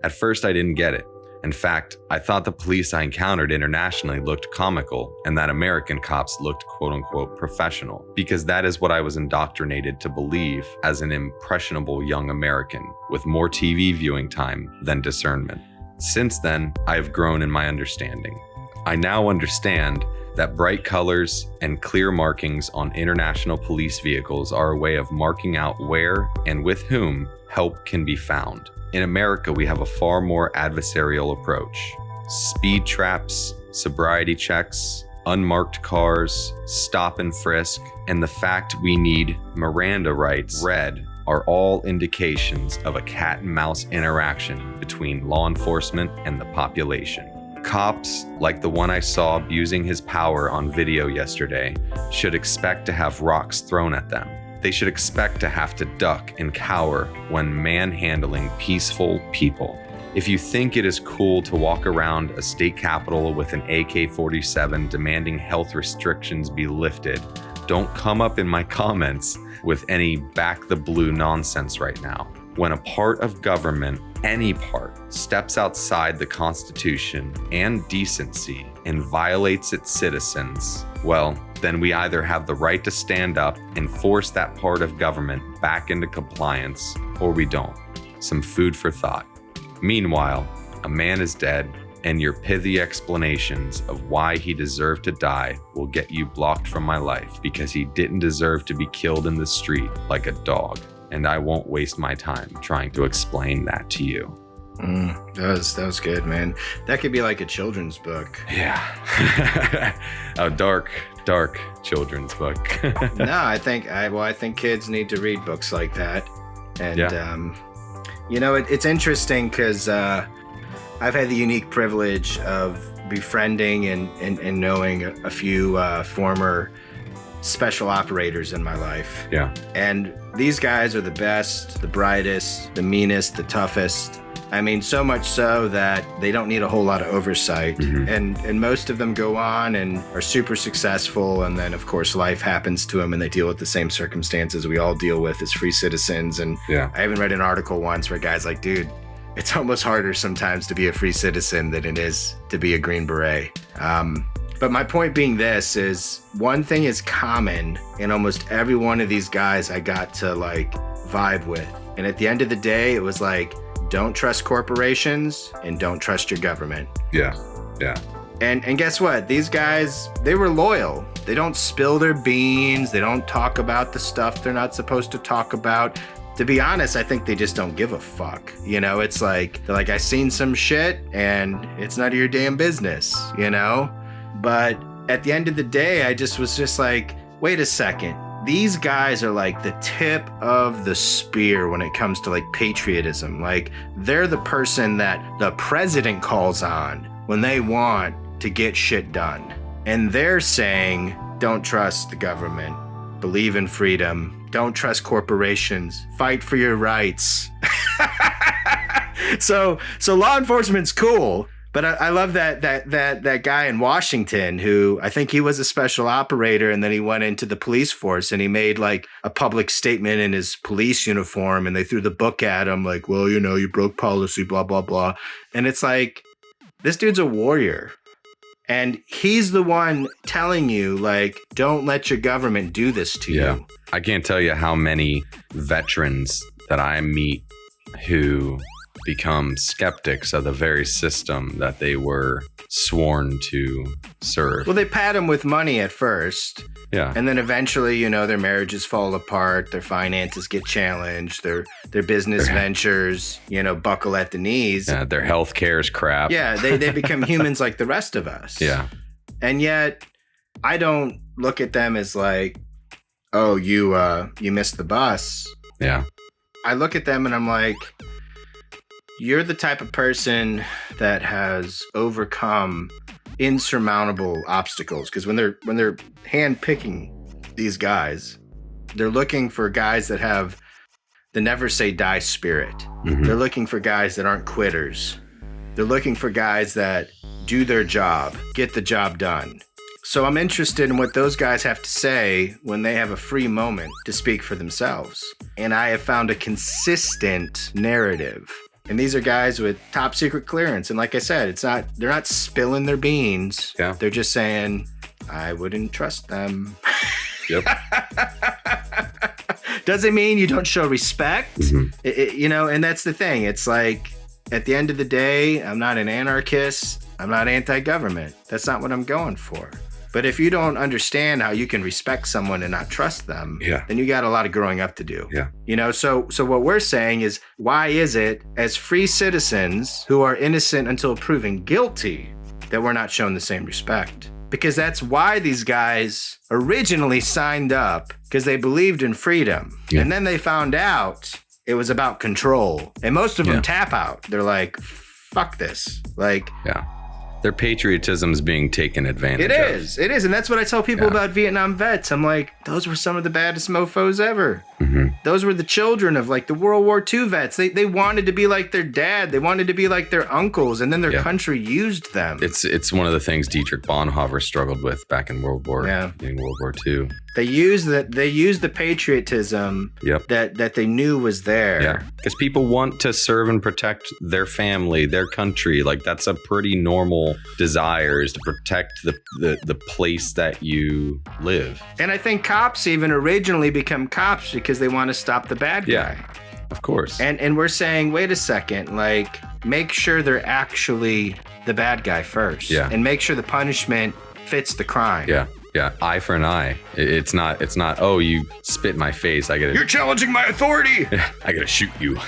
Speaker 2: At first, I didn't get it. In fact, I thought the police I encountered internationally looked comical and that American cops looked quote-unquote professional, because that is what I was indoctrinated to believe as an impressionable young American with more TV viewing time than discernment. Since then, I have grown in my understanding. I now understand that bright colors and clear markings on international police vehicles are a way of marking out where and with whom help can be found. In America, we have a far more adversarial approach. Speed traps, sobriety checks, unmarked cars, stop and frisk, and the fact we need Miranda rights read are all indications of a cat and mouse interaction between law enforcement and the population. Cops, like the one I saw abusing his power on video yesterday, should expect to have rocks thrown at them. They should expect to have to duck and cower when manhandling peaceful people. If you think it is cool to walk around a state capitol with an AK-47 demanding health restrictions be lifted, don't come up in my comments with any back the blue nonsense right now. When a part of government, any part, steps outside the Constitution and decency and violates its citizens, well, then we either have the right to stand up and force that part of government back into compliance, or we don't. Some food for thought. Meanwhile, a man is dead, and your pithy explanations of why he deserved to die will get you blocked from my life because he didn't deserve to be killed in the street like a dog. And I won't waste my time trying to explain that to you.
Speaker 3: That was good, man. That could be like a children's book.
Speaker 2: Yeah. A dark children's book.
Speaker 3: No, I think kids need to read books like that. And, it's interesting because I've had the unique privilege of befriending and knowing a few former special operators in my life.
Speaker 2: Yeah.
Speaker 3: And these guys are the best, the brightest, the meanest, the toughest. I mean, so much so that they don't need a whole lot of oversight. Mm-hmm. And most of them go on and are super successful. And then, of course, life happens to them and they deal with the same circumstances we all deal with as free citizens. And I even read an article once where a guy's like, dude, it's almost harder sometimes to be a free citizen than it is to be a Green Beret. But my point being this is one thing is common in almost every one of these guys I got to like vibe with. And at the end of the day, it was like, don't trust corporations and don't trust your government.
Speaker 2: Yeah.
Speaker 3: And guess what? These guys, they were loyal. They don't spill their beans. They don't talk about the stuff they're not supposed to talk about. To be honest, I think they just don't give a fuck. It's like, they're like, I seen some shit and it's none of your damn business, But at the end of the day, I was just like, wait a second. These guys are like the tip of the spear when it comes to like patriotism. Like they're the person that the president calls on when they want to get shit done. And they're saying, don't trust the government, believe in freedom, don't trust corporations, fight for your rights. So law enforcement's cool. But I love that guy in Washington who I think he was a special operator and then he went into the police force and he made like a public statement in his police uniform and they threw the book at him like, well, you know, you broke policy, blah, blah, blah. And it's like, this dude's a warrior. And he's the one telling you, like, don't let your government do this to you.
Speaker 2: I can't tell you how many veterans that I meet who become skeptics of the very system that they were sworn to serve.
Speaker 3: Well, they pat him with money at first.
Speaker 2: Yeah.
Speaker 3: And then eventually, you know, their marriages fall apart, their finances get challenged, their business ventures, you know, buckle at the knees.
Speaker 2: Yeah, their health care is crap.
Speaker 3: Yeah, they become humans like the rest of us.
Speaker 2: Yeah.
Speaker 3: And yet, I don't look at them as like, oh, you missed the bus.
Speaker 2: Yeah.
Speaker 3: I look at them and I'm like, you're the type of person that has overcome insurmountable obstacles. Because when they're hand-picking these guys, they're looking for guys that have the never say die spirit. Mm-hmm. They're looking for guys that aren't quitters. They're looking for guys that do their job, get the job done. So I'm interested in what those guys have to say when they have a free moment to speak for themselves. And I have found a consistent narrative. And these are guys with top secret clearance. And like I said, they're not spilling their beans.
Speaker 2: Yeah.
Speaker 3: They're just saying, I wouldn't trust them.
Speaker 2: Yep.
Speaker 3: Doesn't mean you don't show respect. Mm-hmm. You know, and that's the thing. It's like, at the end of the day, I'm not an anarchist. I'm not anti-government. That's not what I'm going for. But if you don't understand how you can respect someone and not trust them, then you got a lot of growing up to do.
Speaker 2: Yeah.
Speaker 3: You know, so what we're saying is, why is it as free citizens who are innocent until proven guilty that we're not shown the same respect? Because that's why these guys originally signed up, because they believed in freedom. Yeah. And then they found out it was about control. And most of them tap out. They're like, fuck this. Like,
Speaker 2: their patriotism is being taken advantage of.
Speaker 3: It is. And that's what I tell people about Vietnam vets. I'm like, those were some of the baddest mofos ever. Mm-hmm. Those were the children of like the World War II vets. They wanted to be like their dad. They wanted to be like their uncles. And then their country used them.
Speaker 2: It's one of the things Dietrich Bonhoeffer struggled with back in World War II.
Speaker 3: They used the patriotism that they knew was there.
Speaker 2: Yeah, because people want to serve and protect their family, their country. Like that's a pretty normal desire, is to protect the place that you live.
Speaker 3: And I think cops even originally become cops because they want to stop the bad guy.
Speaker 2: Yeah, of course.
Speaker 3: And we're saying, wait a second, like make sure they're actually the bad guy first. Yeah. And make sure the punishment fits the crime.
Speaker 2: Yeah. Yeah, eye for an eye. It's not, oh, you spit in my face. You're challenging my authority. I gotta shoot you.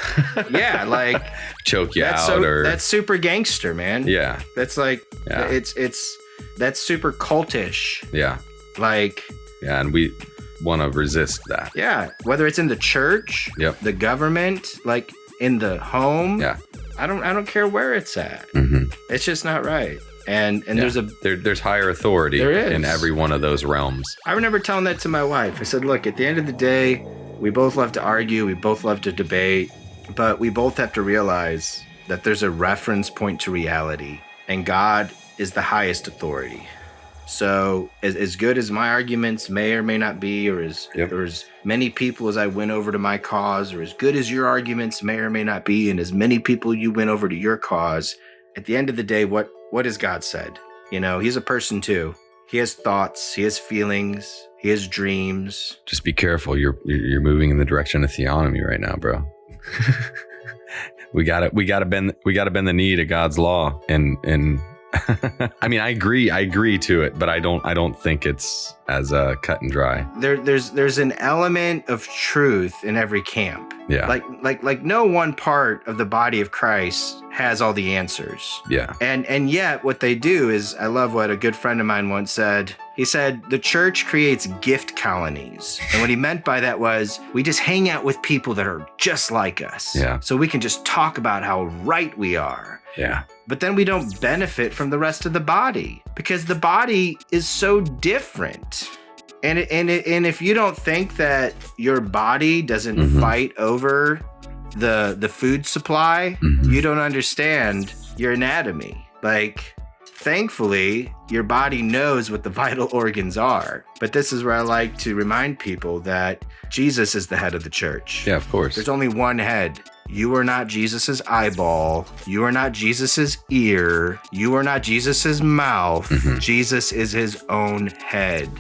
Speaker 3: Yeah, like
Speaker 2: choke you out.
Speaker 3: That's super gangster, man.
Speaker 2: Yeah.
Speaker 3: That's like, that's super cultish.
Speaker 2: Yeah.
Speaker 3: Like.
Speaker 2: Yeah, and we want to resist that.
Speaker 3: Yeah, whether it's in the church, the government, like in the home.
Speaker 2: Yeah.
Speaker 3: I don't care where it's at.
Speaker 2: Mm-hmm.
Speaker 3: It's just not right. And
Speaker 2: there's higher authority in every one of those realms.
Speaker 3: I remember telling that to my wife. I said, look, at the end of the day, we both love to argue, we both love to debate, but we both have to realize that there's a reference point to reality, and God is the highest authority. So as good as my arguments may or may not be, or as many people as I win over to my cause, or as good as your arguments may or may not be, and as many people you win over to your cause, at the end of the day, what has God said? You know, he's a person too. He has thoughts, he has feelings, he has dreams.
Speaker 2: Just be careful. You're moving in the direction of theonomy right now, bro. we gotta bend the knee to God's law. And I mean, I agree to it, but I don't think it's as cut and dry.
Speaker 3: There's an element of truth in every camp.
Speaker 2: Yeah.
Speaker 3: Like no one part of the body of Christ has all the answers.
Speaker 2: Yeah.
Speaker 3: And yet what they do is, I love what a good friend of mine once said. He said, the church creates gift colonies. And what he meant by that was, we just hang out with people that are just like us.
Speaker 2: Yeah.
Speaker 3: So we can just talk about how right we are.
Speaker 2: Yeah.
Speaker 3: But then we don't benefit from the rest of the body, because the body is so different. And if you don't think that your body doesn't fight over the food supply, you don't understand your anatomy. Like, thankfully, your body knows what the vital organs are. But this is where I like to remind people that Jesus is the head of the church.
Speaker 2: Yeah, of course.
Speaker 3: There's only one head. You are not Jesus's eyeball. You are not Jesus's ear. You are not Jesus's mouth. Jesus is his own head.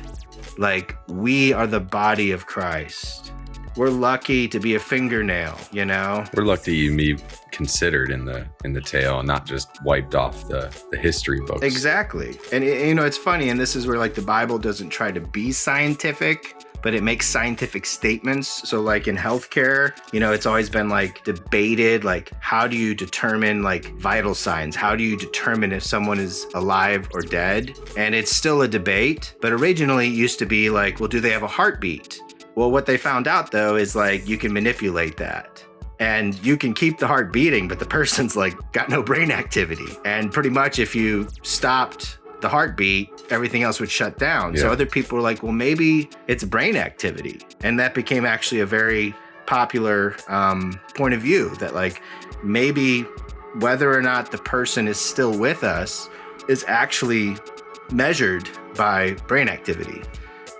Speaker 3: Like, we are the body of Christ. We're lucky to be a fingernail, you know?
Speaker 2: We're lucky to be considered in the tale and not just wiped off the history books.
Speaker 3: Exactly. And it's funny, and this is where like the Bible doesn't try to be scientific, but it makes scientific statements. So like in healthcare, it's always been like debated, like how do you determine like vital signs? How do you determine if someone is alive or dead? And it's still a debate, but originally it used to be like, well, do they have a heartbeat? Well, what they found out though is like you can manipulate that. And you can keep the heart beating, but the person's like got no brain activity. And pretty much if you stopped the heartbeat, everything else would shut down.
Speaker 2: Yeah.
Speaker 3: So other people were like, well, maybe it's brain activity. And that became actually a very popular point of view that like maybe whether or not the person is still with us is actually measured by brain activity.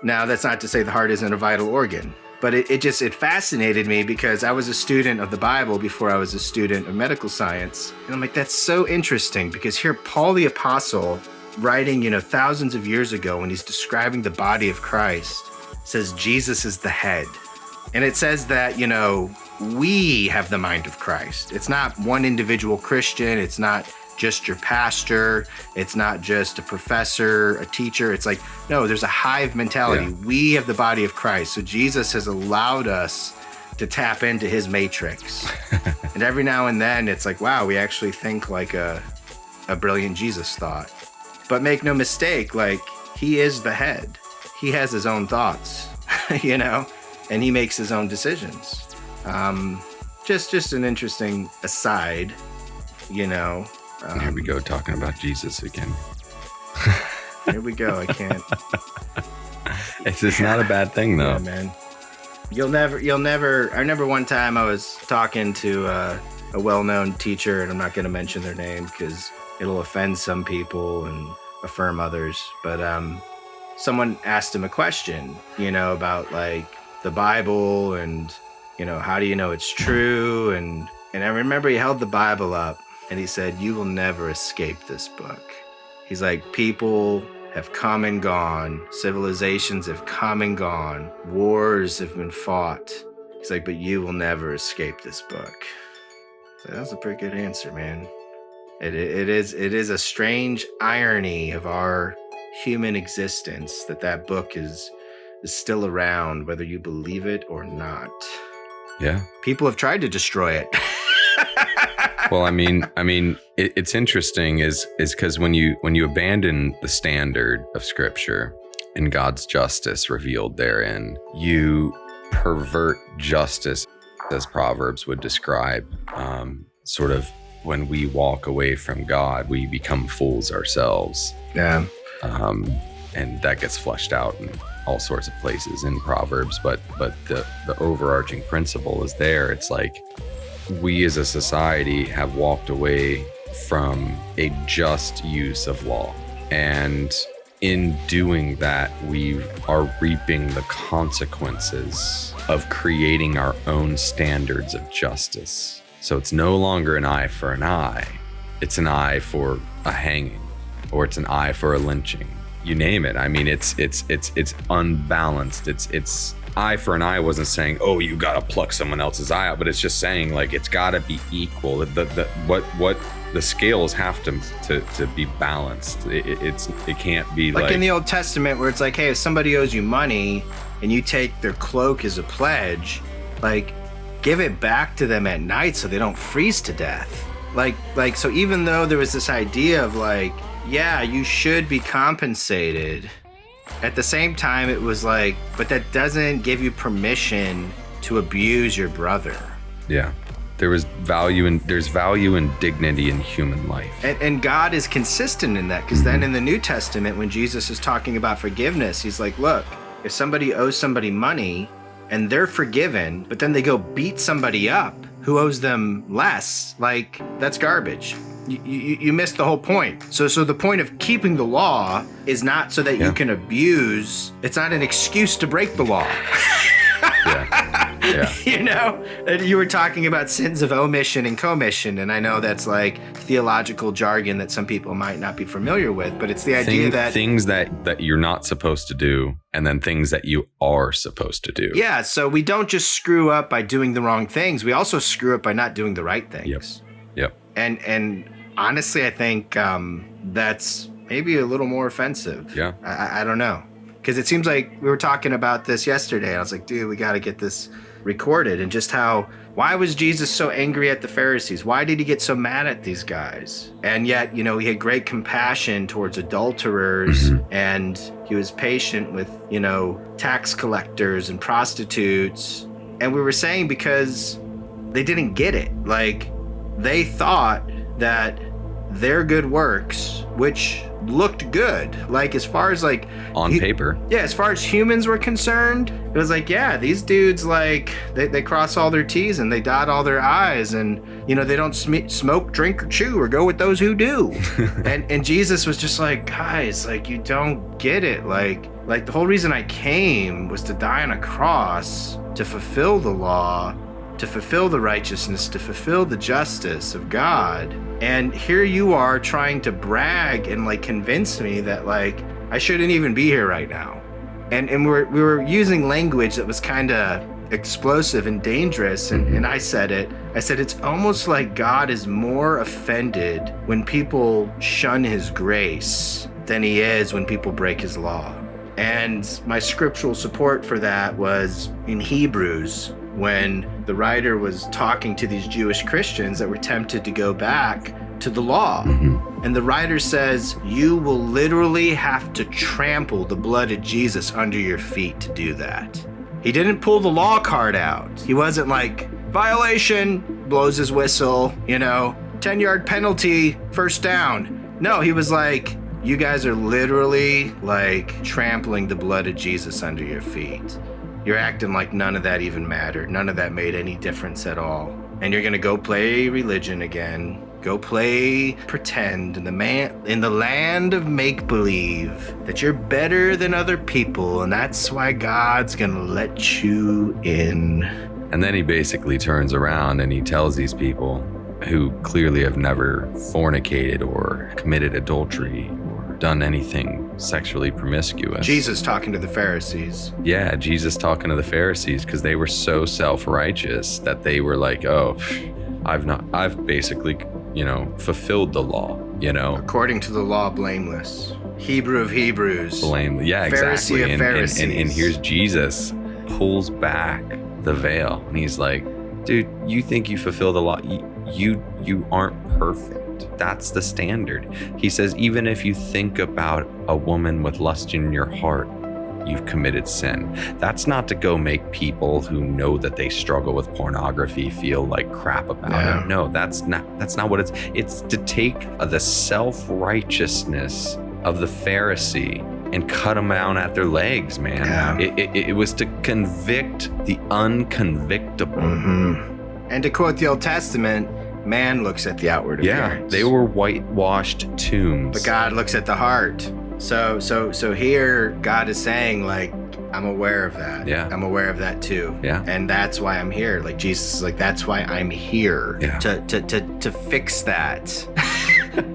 Speaker 3: Now, that's not to say the heart isn't a vital organ, but it fascinated me because I was a student of the Bible before I was a student of medical science. And I'm like, that's so interesting because here Paul the Apostle, writing, thousands of years ago when he's describing the body of Christ, says Jesus is the head. And it says that, we have the mind of Christ. It's not one individual Christian. It's not just your pastor. It's not just a professor, a teacher. It's like, no, there's a hive mentality.
Speaker 2: Yeah.
Speaker 3: We have the body of Christ. So Jesus has allowed us to tap into his matrix. And every now and then it's like, wow, we actually think like a brilliant Jesus thought. But make no mistake, like he is the head. He has his own thoughts, and he makes his own decisions. Just an interesting aside,
Speaker 2: Here we go, talking about Jesus again.
Speaker 3: Here we go. I can't.
Speaker 2: It's not a bad thing, though.
Speaker 3: Yeah, man. You'll never. I remember one time I was talking to a well-known teacher, and I'm not going to mention their name because it'll offend some people and affirm others. But someone asked him a question, about like the Bible and, how do you know it's true? And I remember he held the Bible up and he said, you will never escape this book. He's like, people have come and gone. Civilizations have come and gone. Wars have been fought. He's like, but you will never escape this book. So that was a pretty good answer, man. It is a strange irony of our human existence that book is still around, whether you believe it or not.
Speaker 2: Yeah.
Speaker 3: People have tried to destroy it.
Speaker 2: Well, it's interesting is because when you abandon the standard of Scripture and God's justice revealed therein, you pervert justice, as Proverbs would describe. Sort of when we walk away from God, we become fools ourselves.
Speaker 3: Yeah.
Speaker 2: And that gets fleshed out in all sorts of places in Proverbs, but the overarching principle is there. It's like we as a society have walked away from a just use of law, and in doing that, we are reaping the consequences of creating our own standards of justice. So it's no longer an eye for an eye. It's an eye for a hanging, or it's an eye for a lynching. You name it. It's unbalanced. It's eye for an eye wasn't saying, oh, you gotta pluck someone else's eye out, but it's just saying like it's gotta be equal. What the scales have to be balanced. It can't be like
Speaker 3: in the Old Testament where it's like, hey, if somebody owes you money and you take their cloak as a pledge, like give it back to them at night so they don't freeze to death. Like so even though there was this idea of like, yeah, you should be compensated, at the same time it was like, but that doesn't give you permission to abuse your brother.
Speaker 2: Yeah. There's value in dignity in human life.
Speaker 3: And God is consistent in that, because then in the New Testament, when Jesus is talking about forgiveness, he's like, look, if somebody owes somebody money and they're forgiven, but then they go beat somebody up who owes them less, like that's garbage. you missed the whole point. So the point of keeping the law is not so that you can abuse. It's not an excuse to break the law.
Speaker 2: Yeah.
Speaker 3: You know, you were talking about sins of omission and commission, and I know that's like theological jargon that some people might not be familiar with, but it's the idea that
Speaker 2: things that you're not supposed to do, and then things that you are supposed to do.
Speaker 3: Yeah, so we don't just screw up by doing the wrong things. We also screw up by not doing the right things.
Speaker 2: Yep.
Speaker 3: And honestly, I think that's maybe a little more offensive.
Speaker 2: Yeah.
Speaker 3: I don't know. Because it seems like we were talking about this yesterday, and I was like, dude, we got to get this recorded. And just why was Jesus so angry at the Pharisees? Why did he get so mad at these guys? And yet, you know, he had great compassion towards adulterers, and he was patient with, you know, tax collectors and prostitutes. And we were saying because they didn't get it. Like, they thought that their good works, which looked good, like as far as like
Speaker 2: on paper,
Speaker 3: as far as humans were concerned, it was like, yeah, these dudes, like they cross all their T's and they dot all their I's, and you know, they don't smoke, drink, or chew, or go with those who do. and Jesus was just like, guys, like, you don't get it. Like the whole reason I came was to die on a cross, to fulfill the law, to fulfill the righteousness, to fulfill the justice of God. And here you are trying to brag and like convince me that like I shouldn't even be here right now. And we were using language that was kind of explosive and dangerous. And I said it's almost like God is more offended when people shun his grace than he is when people break his law. And my scriptural support for that was in Hebrews, when the writer was talking to these Jewish Christians that were tempted to go back to the law. And the writer says, you will literally have to trample the blood of Jesus under your feet to do that. He didn't pull the law card out. He wasn't like, violation, blows his whistle, you know, 10-yard penalty, first down. No, he was like, you guys are literally like trampling the blood of Jesus under your feet. You're acting like none of that even mattered. None of that made any difference at all. And you're gonna go play religion again. Go play pretend in the land of make-believe that you're better than other people, and that's why God's gonna let you in.
Speaker 2: And then he basically turns around and he tells these people who clearly have never fornicated or committed adultery or done anything sexually promiscuous.
Speaker 3: Jesus talking to the Pharisees.
Speaker 2: Yeah, Jesus talking to the Pharisees, because they were so self-righteous that they were like, oh, I've basically, you know, fulfilled the law, you know.
Speaker 3: According to the law, blameless. Hebrew of Hebrews.
Speaker 2: Blameless. Yeah,
Speaker 3: Pharisee
Speaker 2: exactly.
Speaker 3: of Pharisees.
Speaker 2: And here's Jesus pulls back the veil, and he's like, dude, you think you fulfill the law? You aren't perfect. That's the standard. He says, even if you think about a woman with lust in your heart, you've committed sin. That's not to go make people who know that they struggle with pornography feel like crap about it. No, that's not what it's to take the self-righteousness of the Pharisee and cut them down at their legs, man.
Speaker 3: Yeah.
Speaker 2: It was to convict the unconvictable.
Speaker 3: And to quote the Old Testament, man looks at the outward appearance.
Speaker 2: Yeah, they were whitewashed tombs.
Speaker 3: But God looks at the heart. So here God is saying, like, I'm aware of that.
Speaker 2: Yeah.
Speaker 3: I'm aware of that too.
Speaker 2: Yeah.
Speaker 3: And that's why I'm here. Like, Jesus is like, that's why I'm here.
Speaker 2: Yeah.
Speaker 3: To fix that.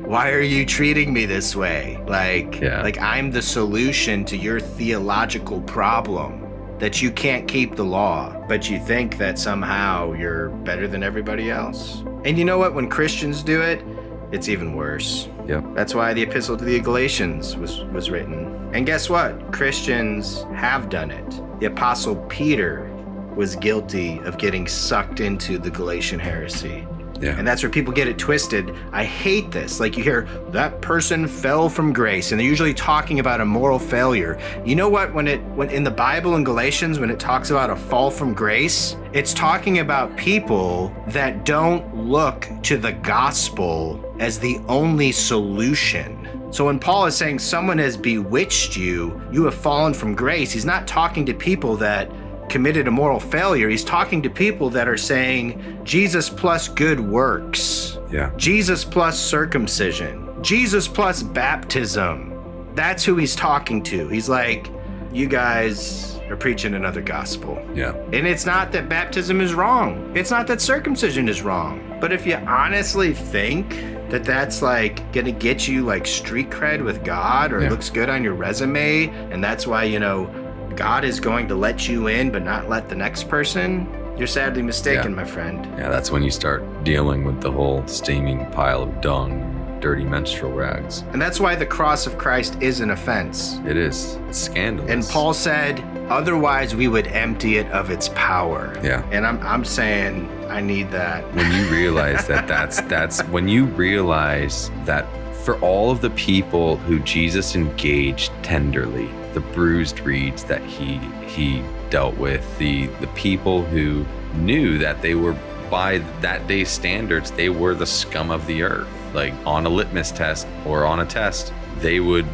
Speaker 3: Why are you treating me this way? Like I'm the solution to your theological problem, that you can't keep the law, but you think that somehow you're better than everybody else. And you know what? When Christians do it, it's even worse.
Speaker 2: Yep.
Speaker 3: That's why the Epistle to the Galatians was written. And guess what? Christians have done it. The Apostle Peter was guilty of getting sucked into the Galatian heresy.
Speaker 2: Yeah.
Speaker 3: And that's where people get it twisted. I hate this. Like, you hear that person fell from grace, and they're usually talking about a moral failure. You know what? When in the Bible in Galatians, when it talks about a fall from grace, it's talking about people that don't look to the gospel as the only solution. So when Paul is saying someone has bewitched you, you have fallen from grace, he's not talking to people that committed a moral failure. He's talking to people that are saying Jesus plus good works
Speaker 2: Yeah.
Speaker 3: Jesus plus circumcision, Jesus plus baptism. That's who he's talking to. He's like, you guys are preaching another gospel.
Speaker 2: Yeah.
Speaker 3: And it's not that baptism is wrong. It's not that circumcision is wrong. But if you honestly think that that's like gonna get you like street cred with God, or looks good on your resume, and that's why, you know, God is going to let you in but not let the next person, you're sadly mistaken, my friend.
Speaker 2: Yeah, that's when you start dealing with the whole steaming pile of dung, dirty menstrual rags.
Speaker 3: And that's why the cross of Christ is an offense.
Speaker 2: It is. It's scandalous.
Speaker 3: And Paul said, otherwise we would empty it of its power.
Speaker 2: Yeah.
Speaker 3: And I'm saying I need that.
Speaker 2: When you realize that's when you realize that for all of the people who Jesus engaged tenderly, the bruised reeds that he dealt with, the people who knew that they were, by that day's standards, they were the scum of the earth. Like on a litmus test or on a test, they would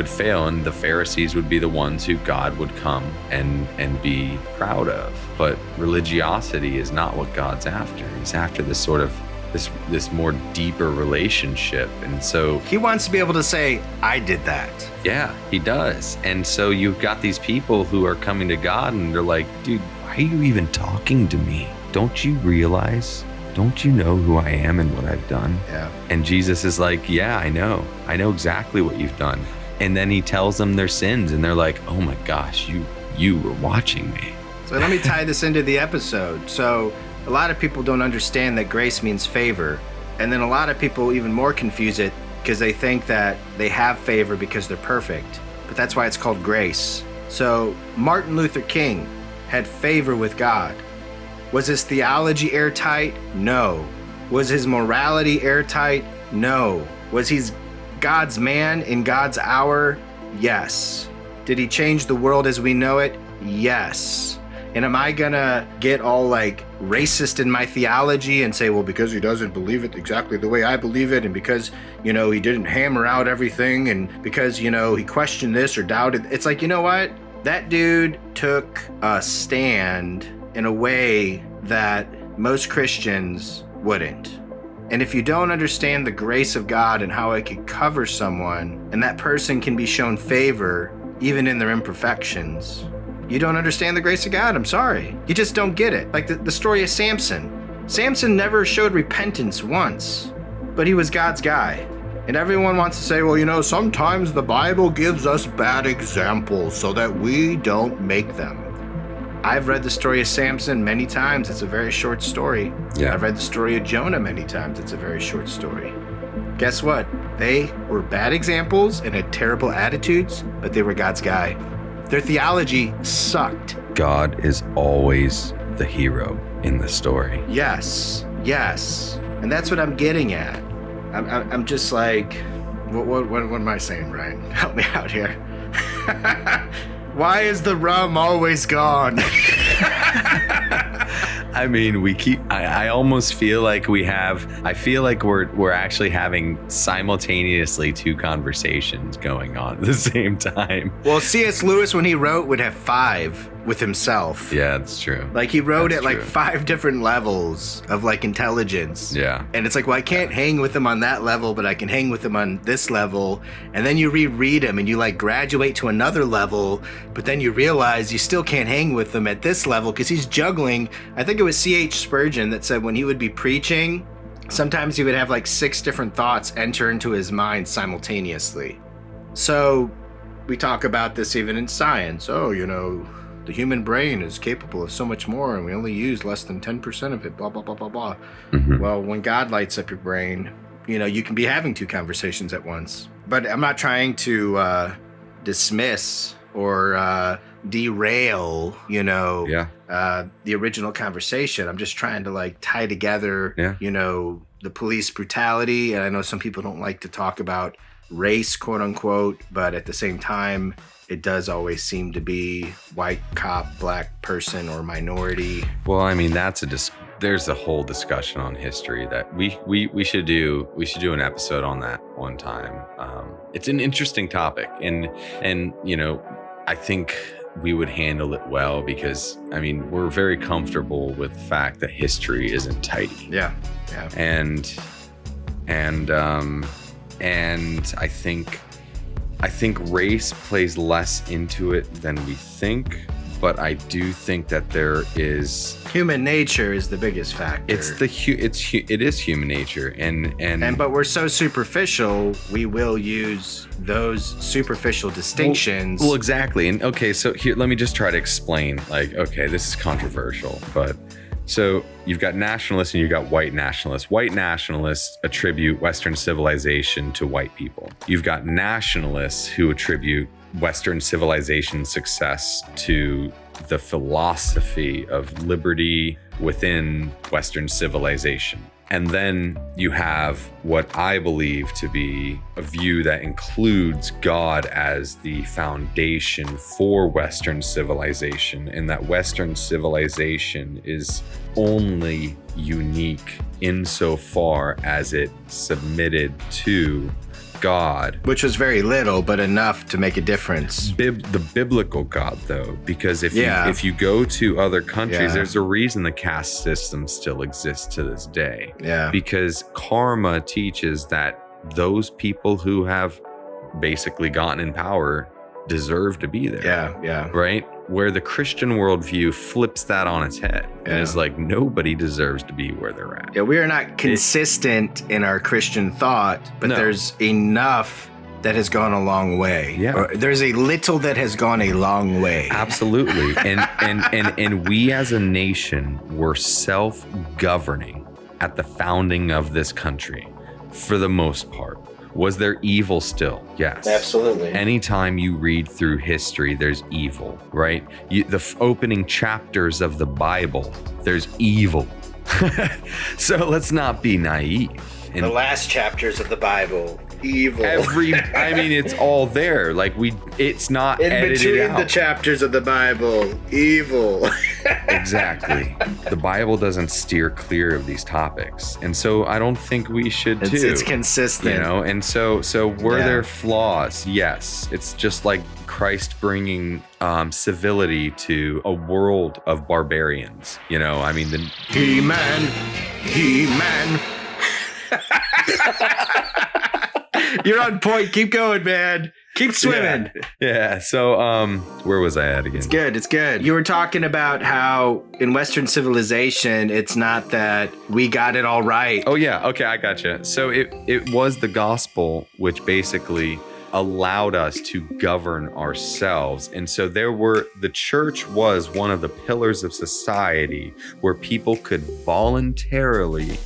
Speaker 2: fail, and the Pharisees would be the ones who God would come and be proud of. But religiosity is not what God's after. He's after this sort of this more deeper relationship. And so
Speaker 3: he wants to be able to say, I did that.
Speaker 2: Yeah, he does. And so you've got these people who are coming to God and they're like, dude, why are you even talking to me? Don't you realize? Don't you know who I am and what I've done?
Speaker 3: Yeah.
Speaker 2: And Jesus is like, yeah, I know exactly what you've done. And then he tells them their sins and they're like, oh my gosh, you were watching me.
Speaker 3: So let me tie this into the episode. So a lot of people don't understand that grace means favor. And then a lot of people even more confuse it because they think that they have favor because they're perfect. But that's why it's called grace. So Martin Luther King had favor with God. Was his theology airtight? No. Was his morality airtight? No. Was he God's man in God's hour? Yes. Did he change the world as we know it? Yes. And am I gonna get all like racist in my theology and say, well, because he doesn't believe it exactly the way I believe it, and because, you know, he didn't hammer out everything, and because, you know, he questioned this or doubted, it's like, you know what? That dude took a stand in a way that most Christians wouldn't. And if you don't understand the grace of God and how it could cover someone, and that person can be shown favor even in their imperfections, you don't understand the grace of God. I'm sorry. You just don't get it. Like the story of Samson. Samson never showed repentance once, but he was God's guy. And everyone wants to say, well, you know, sometimes the Bible gives us bad examples so that we don't make them. I've read the story of Samson many times. It's a very short story.
Speaker 2: Yeah.
Speaker 3: I've read the story of Jonah many times. It's a very short story. Guess what? They were bad examples and had terrible attitudes, but they were God's guy. Their theology sucked.
Speaker 2: God is always the hero in the story.
Speaker 3: Yes. And that's what I'm getting at. I'm just like, what am I saying, Ryan? Help me out here. Why is the rum always gone?
Speaker 2: I mean, I almost feel like I feel like we're actually having simultaneously two conversations going on at the same time.
Speaker 3: Well, C.S. Lewis, when he wrote, would have 5 with himself.
Speaker 2: Yeah, that's true.
Speaker 3: Like he wrote
Speaker 2: That's
Speaker 3: at like
Speaker 2: true.
Speaker 3: 5 different levels of like intelligence.
Speaker 2: Yeah.
Speaker 3: And it's like, well, I can't hang with him on that level, but I can hang with him on this level. And then you reread him and you like graduate to another level, but then you realize you still can't hang with him at this level because he's juggling. I think it was C.H. Spurgeon that said when he would be preaching, sometimes he would have like 6 different thoughts enter into his mind simultaneously. So we talk about this even in science. Oh, you know, the human brain is capable of so much more and we only use less than 10% of it, blah, blah, blah, blah, blah.
Speaker 2: Mm-hmm.
Speaker 3: Well, when God lights up your brain, you know, you can be having 2 conversations at once. But I'm not trying to dismiss or derail, you know, the original conversation. I'm just trying to like tie together, you know, the police brutality. And I know some people don't like to talk about race, quote unquote, but at the same time, it does always seem to be white cop, black person, or minority.
Speaker 2: Well, I mean, there's a whole discussion on history that we should do. We should do an episode on that one time. It's an interesting topic, and you know, I think we would handle it well because I mean, we're very comfortable with the fact that history isn't tidy.
Speaker 3: Yeah.
Speaker 2: And and I think race plays less into it than we think, but I do think that there is
Speaker 3: human nature is the biggest factor.
Speaker 2: It is human nature, and
Speaker 3: but we're so superficial. We will use those superficial distinctions.
Speaker 2: Well, exactly. And okay, so here, let me just try to explain. Like, okay, this is controversial, but so you've got nationalists and you've got white nationalists. White nationalists attribute Western civilization to white people. You've got nationalists who attribute Western civilization success to the philosophy of liberty within Western civilization. And then you have what I believe to be a view that includes God as the foundation for Western civilization, and that Western civilization is only unique insofar as it submitted to God,
Speaker 3: which was very little, but enough to make a difference.
Speaker 2: The biblical God, though, because if you go to other countries, there's a reason the caste system still exists to this day.
Speaker 3: Yeah,
Speaker 2: because karma teaches that those people who have basically gotten in power deserve to be there.
Speaker 3: Yeah.
Speaker 2: Right? Where the Christian worldview flips that on its head and is like, nobody deserves to be where they're at.
Speaker 3: Yeah, we are not consistent in our Christian thought, but there's enough that has gone a long way.
Speaker 2: Yeah.
Speaker 3: Or there's a little that has gone a long way.
Speaker 2: Absolutely. And we as a nation were self-governing at the founding of this country for the most part. Was there evil still? Yes.
Speaker 3: Absolutely.
Speaker 2: Anytime you read through history, there's evil, right? The opening chapters of the Bible, there's evil. So let's not be naive.
Speaker 3: The last chapters of the Bible, evil.
Speaker 2: It's all there. Like it's not
Speaker 3: in
Speaker 2: edited
Speaker 3: between
Speaker 2: out.
Speaker 3: the chapters of the Bible, evil.
Speaker 2: Exactly. The Bible doesn't steer clear of these topics, and so I don't think we should too.
Speaker 3: It's consistent,
Speaker 2: And so were there flaws? Yes. It's just like Christ bringing civility to a world of barbarians.
Speaker 3: He-Man. You're on point. Keep going, man. Keep swimming.
Speaker 2: Yeah. So, where was I at again?
Speaker 3: It's good. You were talking about how in Western civilization, it's not that we got it all right.
Speaker 2: Oh, yeah. Okay, I gotcha. So it was the gospel which basically allowed us to govern ourselves. And so the church was one of the pillars of society where people could voluntarily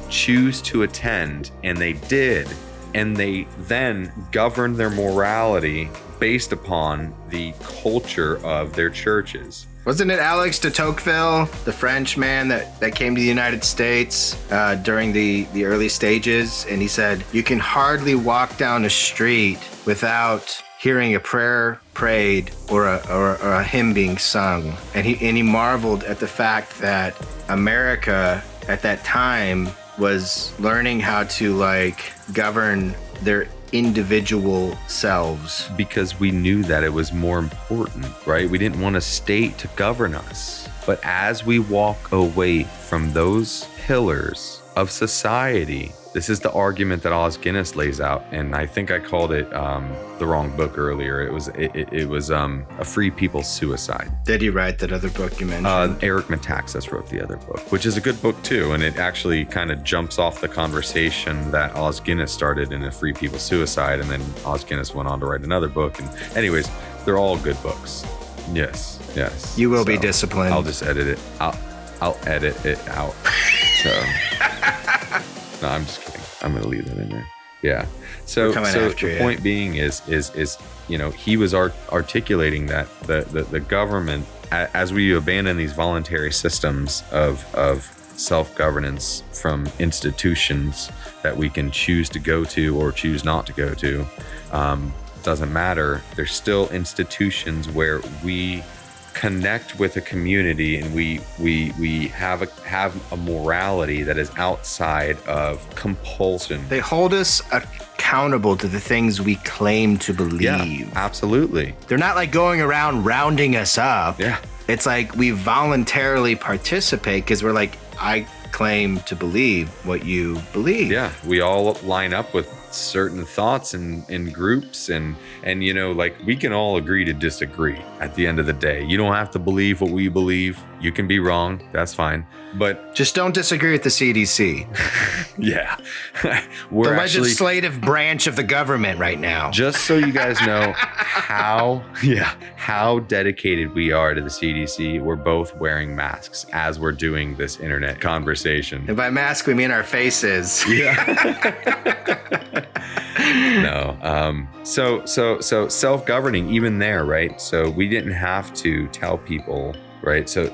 Speaker 2: choose to attend, and they did. And they then governed their morality based upon the culture of their churches.
Speaker 3: Wasn't it Alex de Tocqueville, the French man that came to the United States during the early stages? And he said, you can hardly walk down a street without hearing a prayer prayed or a hymn being sung. And he marveled at the fact that America at that time was learning how to govern their individual selves.
Speaker 2: Because we knew that it was more important, right? We didn't want a state to govern us. But as we walk away from those pillars of society, this is the argument that Os Guinness lays out, and I think I called it the wrong book earlier. It was A Free People's Suicide.
Speaker 3: Did he write that other book you mentioned?
Speaker 2: Eric Metaxas wrote the other book, which is a good book too, and it actually kind of jumps off the conversation that Os Guinness started in A Free People's Suicide, and then Os Guinness went on to write another book. And anyways, they're all good books. Yes.
Speaker 3: You will be disciplined.
Speaker 2: I'll just edit it. I'll edit it out. So. No, I'm just kidding. I'm going to leave that in there. Yeah. So the point being is he was articulating that the government, as we abandon these voluntary systems of self-governance from institutions that we can choose to go to or choose not to go to, doesn't matter. There's still institutions where we connect with a community, and we have a morality that is outside of compulsion.
Speaker 3: They hold us accountable to the things we claim to believe.
Speaker 2: Yeah, absolutely.
Speaker 3: They're not going around rounding us up.
Speaker 2: Yeah.
Speaker 3: It's we voluntarily participate because we're I claim to believe what you believe.
Speaker 2: Yeah, we all line up with certain thoughts and in groups, and like, we can all agree to disagree at the end of the day. You don't have to believe what we believe. You can be wrong. That's fine. But
Speaker 3: just don't disagree with the CDC.
Speaker 2: Yeah.
Speaker 3: We're the legislative branch of the government right now.
Speaker 2: Just so you guys know how dedicated we are to the CDC, we're both wearing masks as we're doing this internet conversation.
Speaker 3: And by mask, we mean our faces.
Speaker 2: Yeah. No. So self-governing, even there, right? So we didn't have to tell people, right? So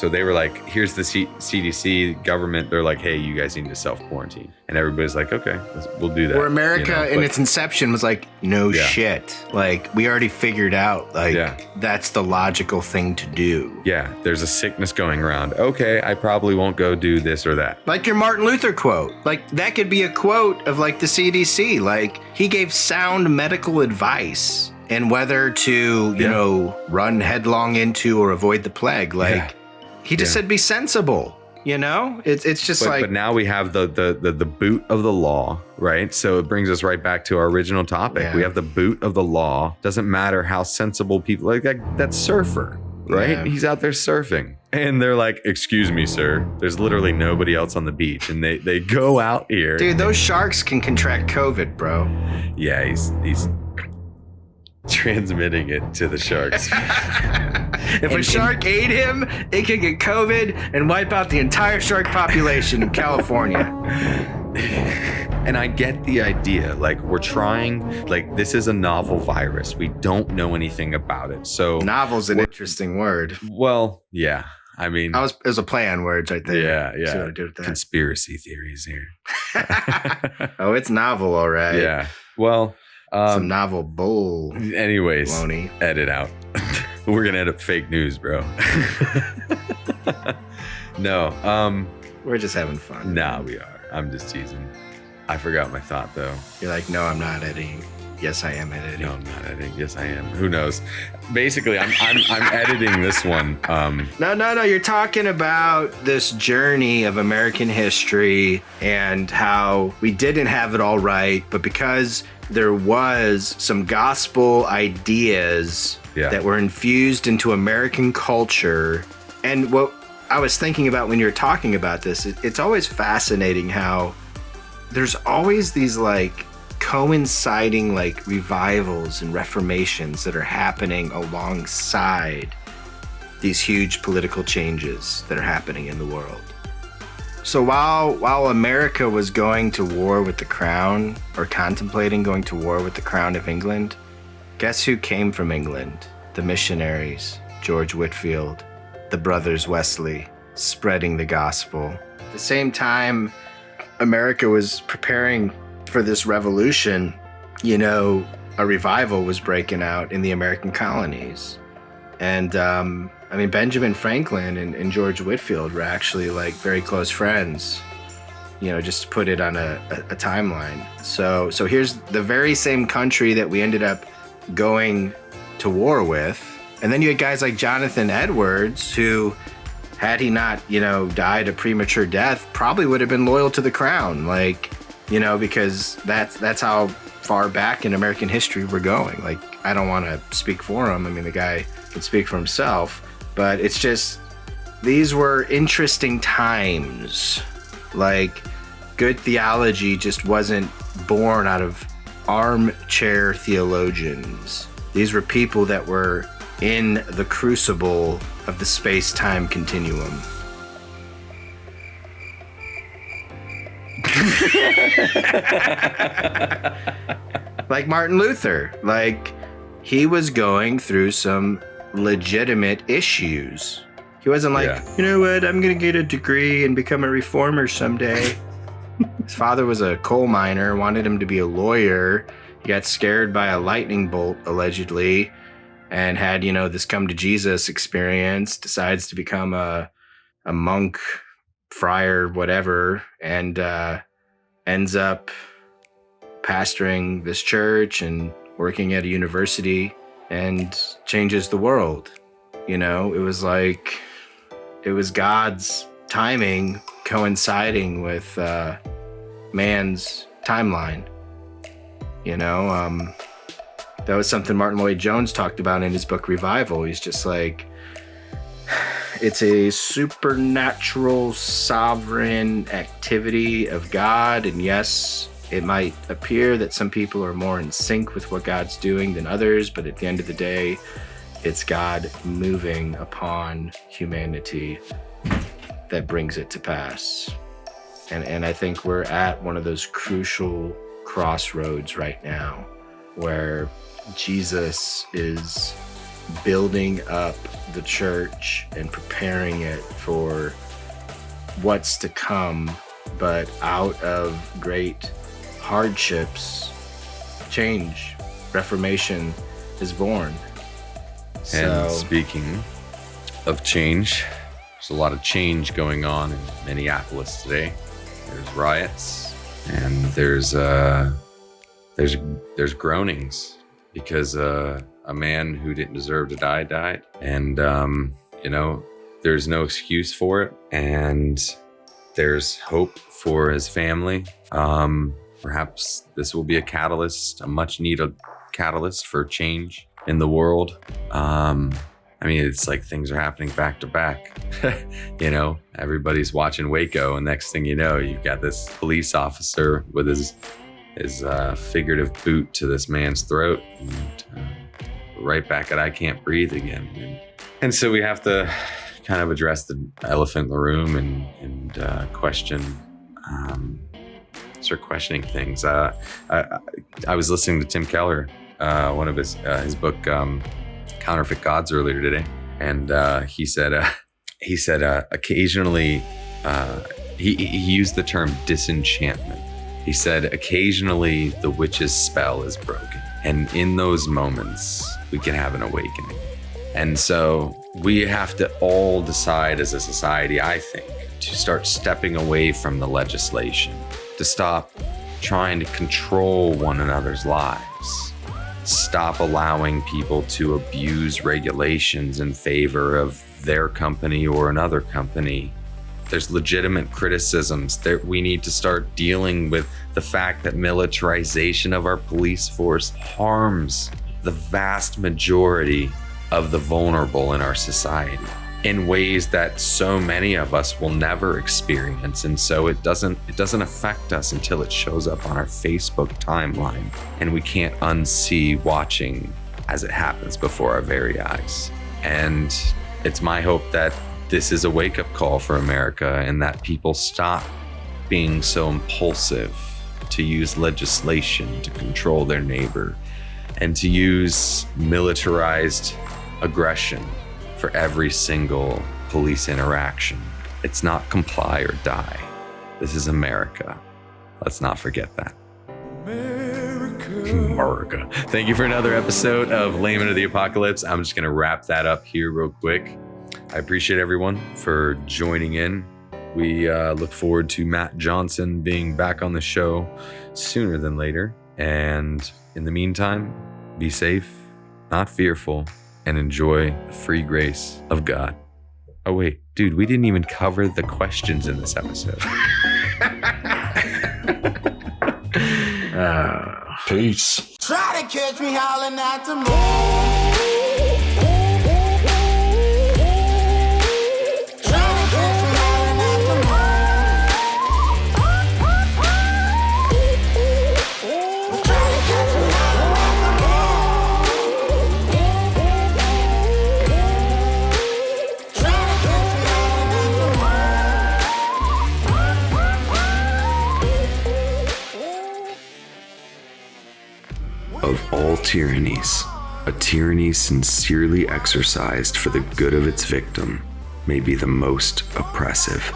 Speaker 2: they were like, here's the CDC government. They're like, hey, you guys need to self-quarantine. And everybody's like, okay, we'll do that.
Speaker 3: Where America in its inception was like, no shit. Like, we already figured out, that's the logical thing to do.
Speaker 2: Yeah, there's a sickness going around. Okay, I probably won't go do this or that.
Speaker 3: Like your Martin Luther quote. Like, that could be a quote of like the CDC. Like, he gave sound medical advice. And whether to, run headlong into or avoid the plague. Like, he just said, be sensible. It's just
Speaker 2: but now we have the boot of the law, right? So it brings us right back to our original topic. Yeah. We have the boot of the law. Doesn't matter how sensible people, like that surfer, right? Yeah. He's out there surfing. And they're like, excuse me, sir. There's literally nobody else on the beach. And they go out here.
Speaker 3: Dude, those sharks can contract COVID, bro.
Speaker 2: Yeah, he's transmitting it to the sharks.
Speaker 3: If a shark ate him, it could get COVID and wipe out the entire shark population in California.
Speaker 2: And I get the idea. Like, we're trying, like, this is a novel virus. We don't know anything about it. So
Speaker 3: novel's an interesting word.
Speaker 2: Well, yeah. I mean,
Speaker 3: it was a play on words right there.
Speaker 2: Yeah. See what I did with that? Conspiracy theories here.
Speaker 3: Oh, it's novel, all right.
Speaker 2: Yeah. Well,
Speaker 3: some novel bull.
Speaker 2: Anyways,
Speaker 3: baloney.
Speaker 2: Edit out. We're gonna edit fake news, bro. No.
Speaker 3: We're just having fun.
Speaker 2: Nah, we are. I'm just teasing. I forgot my thought though.
Speaker 3: You're like, no, I'm not editing. Yes, I am editing.
Speaker 2: No, I'm not editing. Yes, I am. Who knows? Basically, I'm editing this one.
Speaker 3: No. You're talking about this journey of American history and how we didn't have it all right, but because there was some gospel ideas that were infused into American culture. And what I was thinking about when you were talking about this, it's always fascinating how there's always these like coinciding like revivals and reformations that are happening alongside these huge political changes that are happening in the world. So while America was going to war with the crown, or contemplating going to war with the crown of England, guess who came from England? The missionaries, George Whitefield, the brothers Wesley, spreading the gospel. At the same time, America was preparing for this revolution, a revival was breaking out in the American colonies. And Benjamin Franklin and George Whitefield were actually like very close friends, just to put it on a timeline. So here's the very same country that we ended up going to war with. And then you had guys like Jonathan Edwards, who, had he not, died a premature death, probably would have been loyal to the crown. Like, because that's how far back in American history we're going. Like, I don't want to speak for him. I mean, the guy can speak for himself. But it's just, these were interesting times. Like, good theology just wasn't born out of armchair theologians. These were people that were in the crucible of the space-time continuum. Like Martin Luther. Like, he was going through some legitimate issues. He wasn't like, you know what, I'm gonna get a degree and become a reformer someday. His father was a coal miner, wanted him to be a lawyer. He got scared by a lightning bolt, allegedly, and had, this come to Jesus experience, decides to become a monk, friar, whatever, and ends up pastoring this church and working at a university and changes the world. It was like, it was God's timing coinciding with man's timeline. That was something Martin Lloyd-Jones talked about in his book Revival. He's just like, it's a supernatural, sovereign activity of God. And yes, it might appear that some people are more in sync with what God's doing than others, but at the end of the day, it's God moving upon humanity that brings it to pass. And I think we're at one of those crucial crossroads right now where Jesus is building up the church and preparing it for what's to come, but out of great hardships, change, reformation is born.
Speaker 2: And speaking of change, there's a lot of change going on in Minneapolis today. There's riots, and there's groanings because a man who didn't deserve to die died, and there's no excuse for it, and there's hope for his family. Perhaps this will be a catalyst, a much needed catalyst for change in the world. It's like things are happening back to back. Everybody's watching Waco, and next thing you know, you've got this police officer with his figurative boot to this man's throat, and right back at I can't breathe again. And so we have to kind of address the elephant in the room and start questioning things. I was listening to Tim Keller, one of his book, Counterfeit Gods, earlier today, and he said occasionally he used the term disenchantment. He said occasionally the witch's spell is broken, and in those moments we can have an awakening. And so we have to all decide as a society, I think, to start stepping away from the legislation, to stop trying to control one another's lives. Stop allowing people to abuse regulations in favor of their company or another company. There's legitimate criticisms that we need to start dealing with the fact that militarization of our police force harms the vast majority of the vulnerable in our society in ways that so many of us will never experience. And so it doesn't affect us until it shows up on our Facebook timeline, and we can't unsee watching as it happens before our very eyes. And it's my hope that this is a wake-up call for America, and that people stop being so impulsive to use legislation to control their neighbor and to use militarized aggression for every single police interaction. It's not comply or die. This is America. Let's not forget that. America. Thank you for another episode of Laymen of the Apocalypse. I'm just going to wrap that up here real quick. I appreciate everyone for joining in. We look forward to Matt Johnson being back on the show sooner than later. And in the meantime, be safe, not fearful, and enjoy the free grace of God. Oh, wait, dude, we didn't even cover the questions in this episode.
Speaker 3: Peace.
Speaker 1: Try to catch me howling at the moon.
Speaker 4: Of all tyrannies, a tyranny sincerely exercised for the good of its victim may be the most oppressive.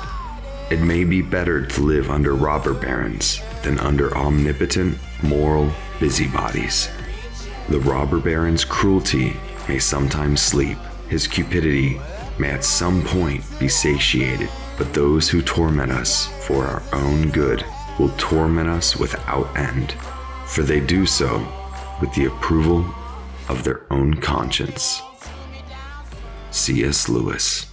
Speaker 4: It may be better to live under robber barons than under omnipotent, moral busybodies. The robber baron's cruelty may sometimes sleep, his cupidity may at some point be satiated, but those who torment us for our own good will torment us without end, for they do so with the approval of their own conscience. C.S. Lewis.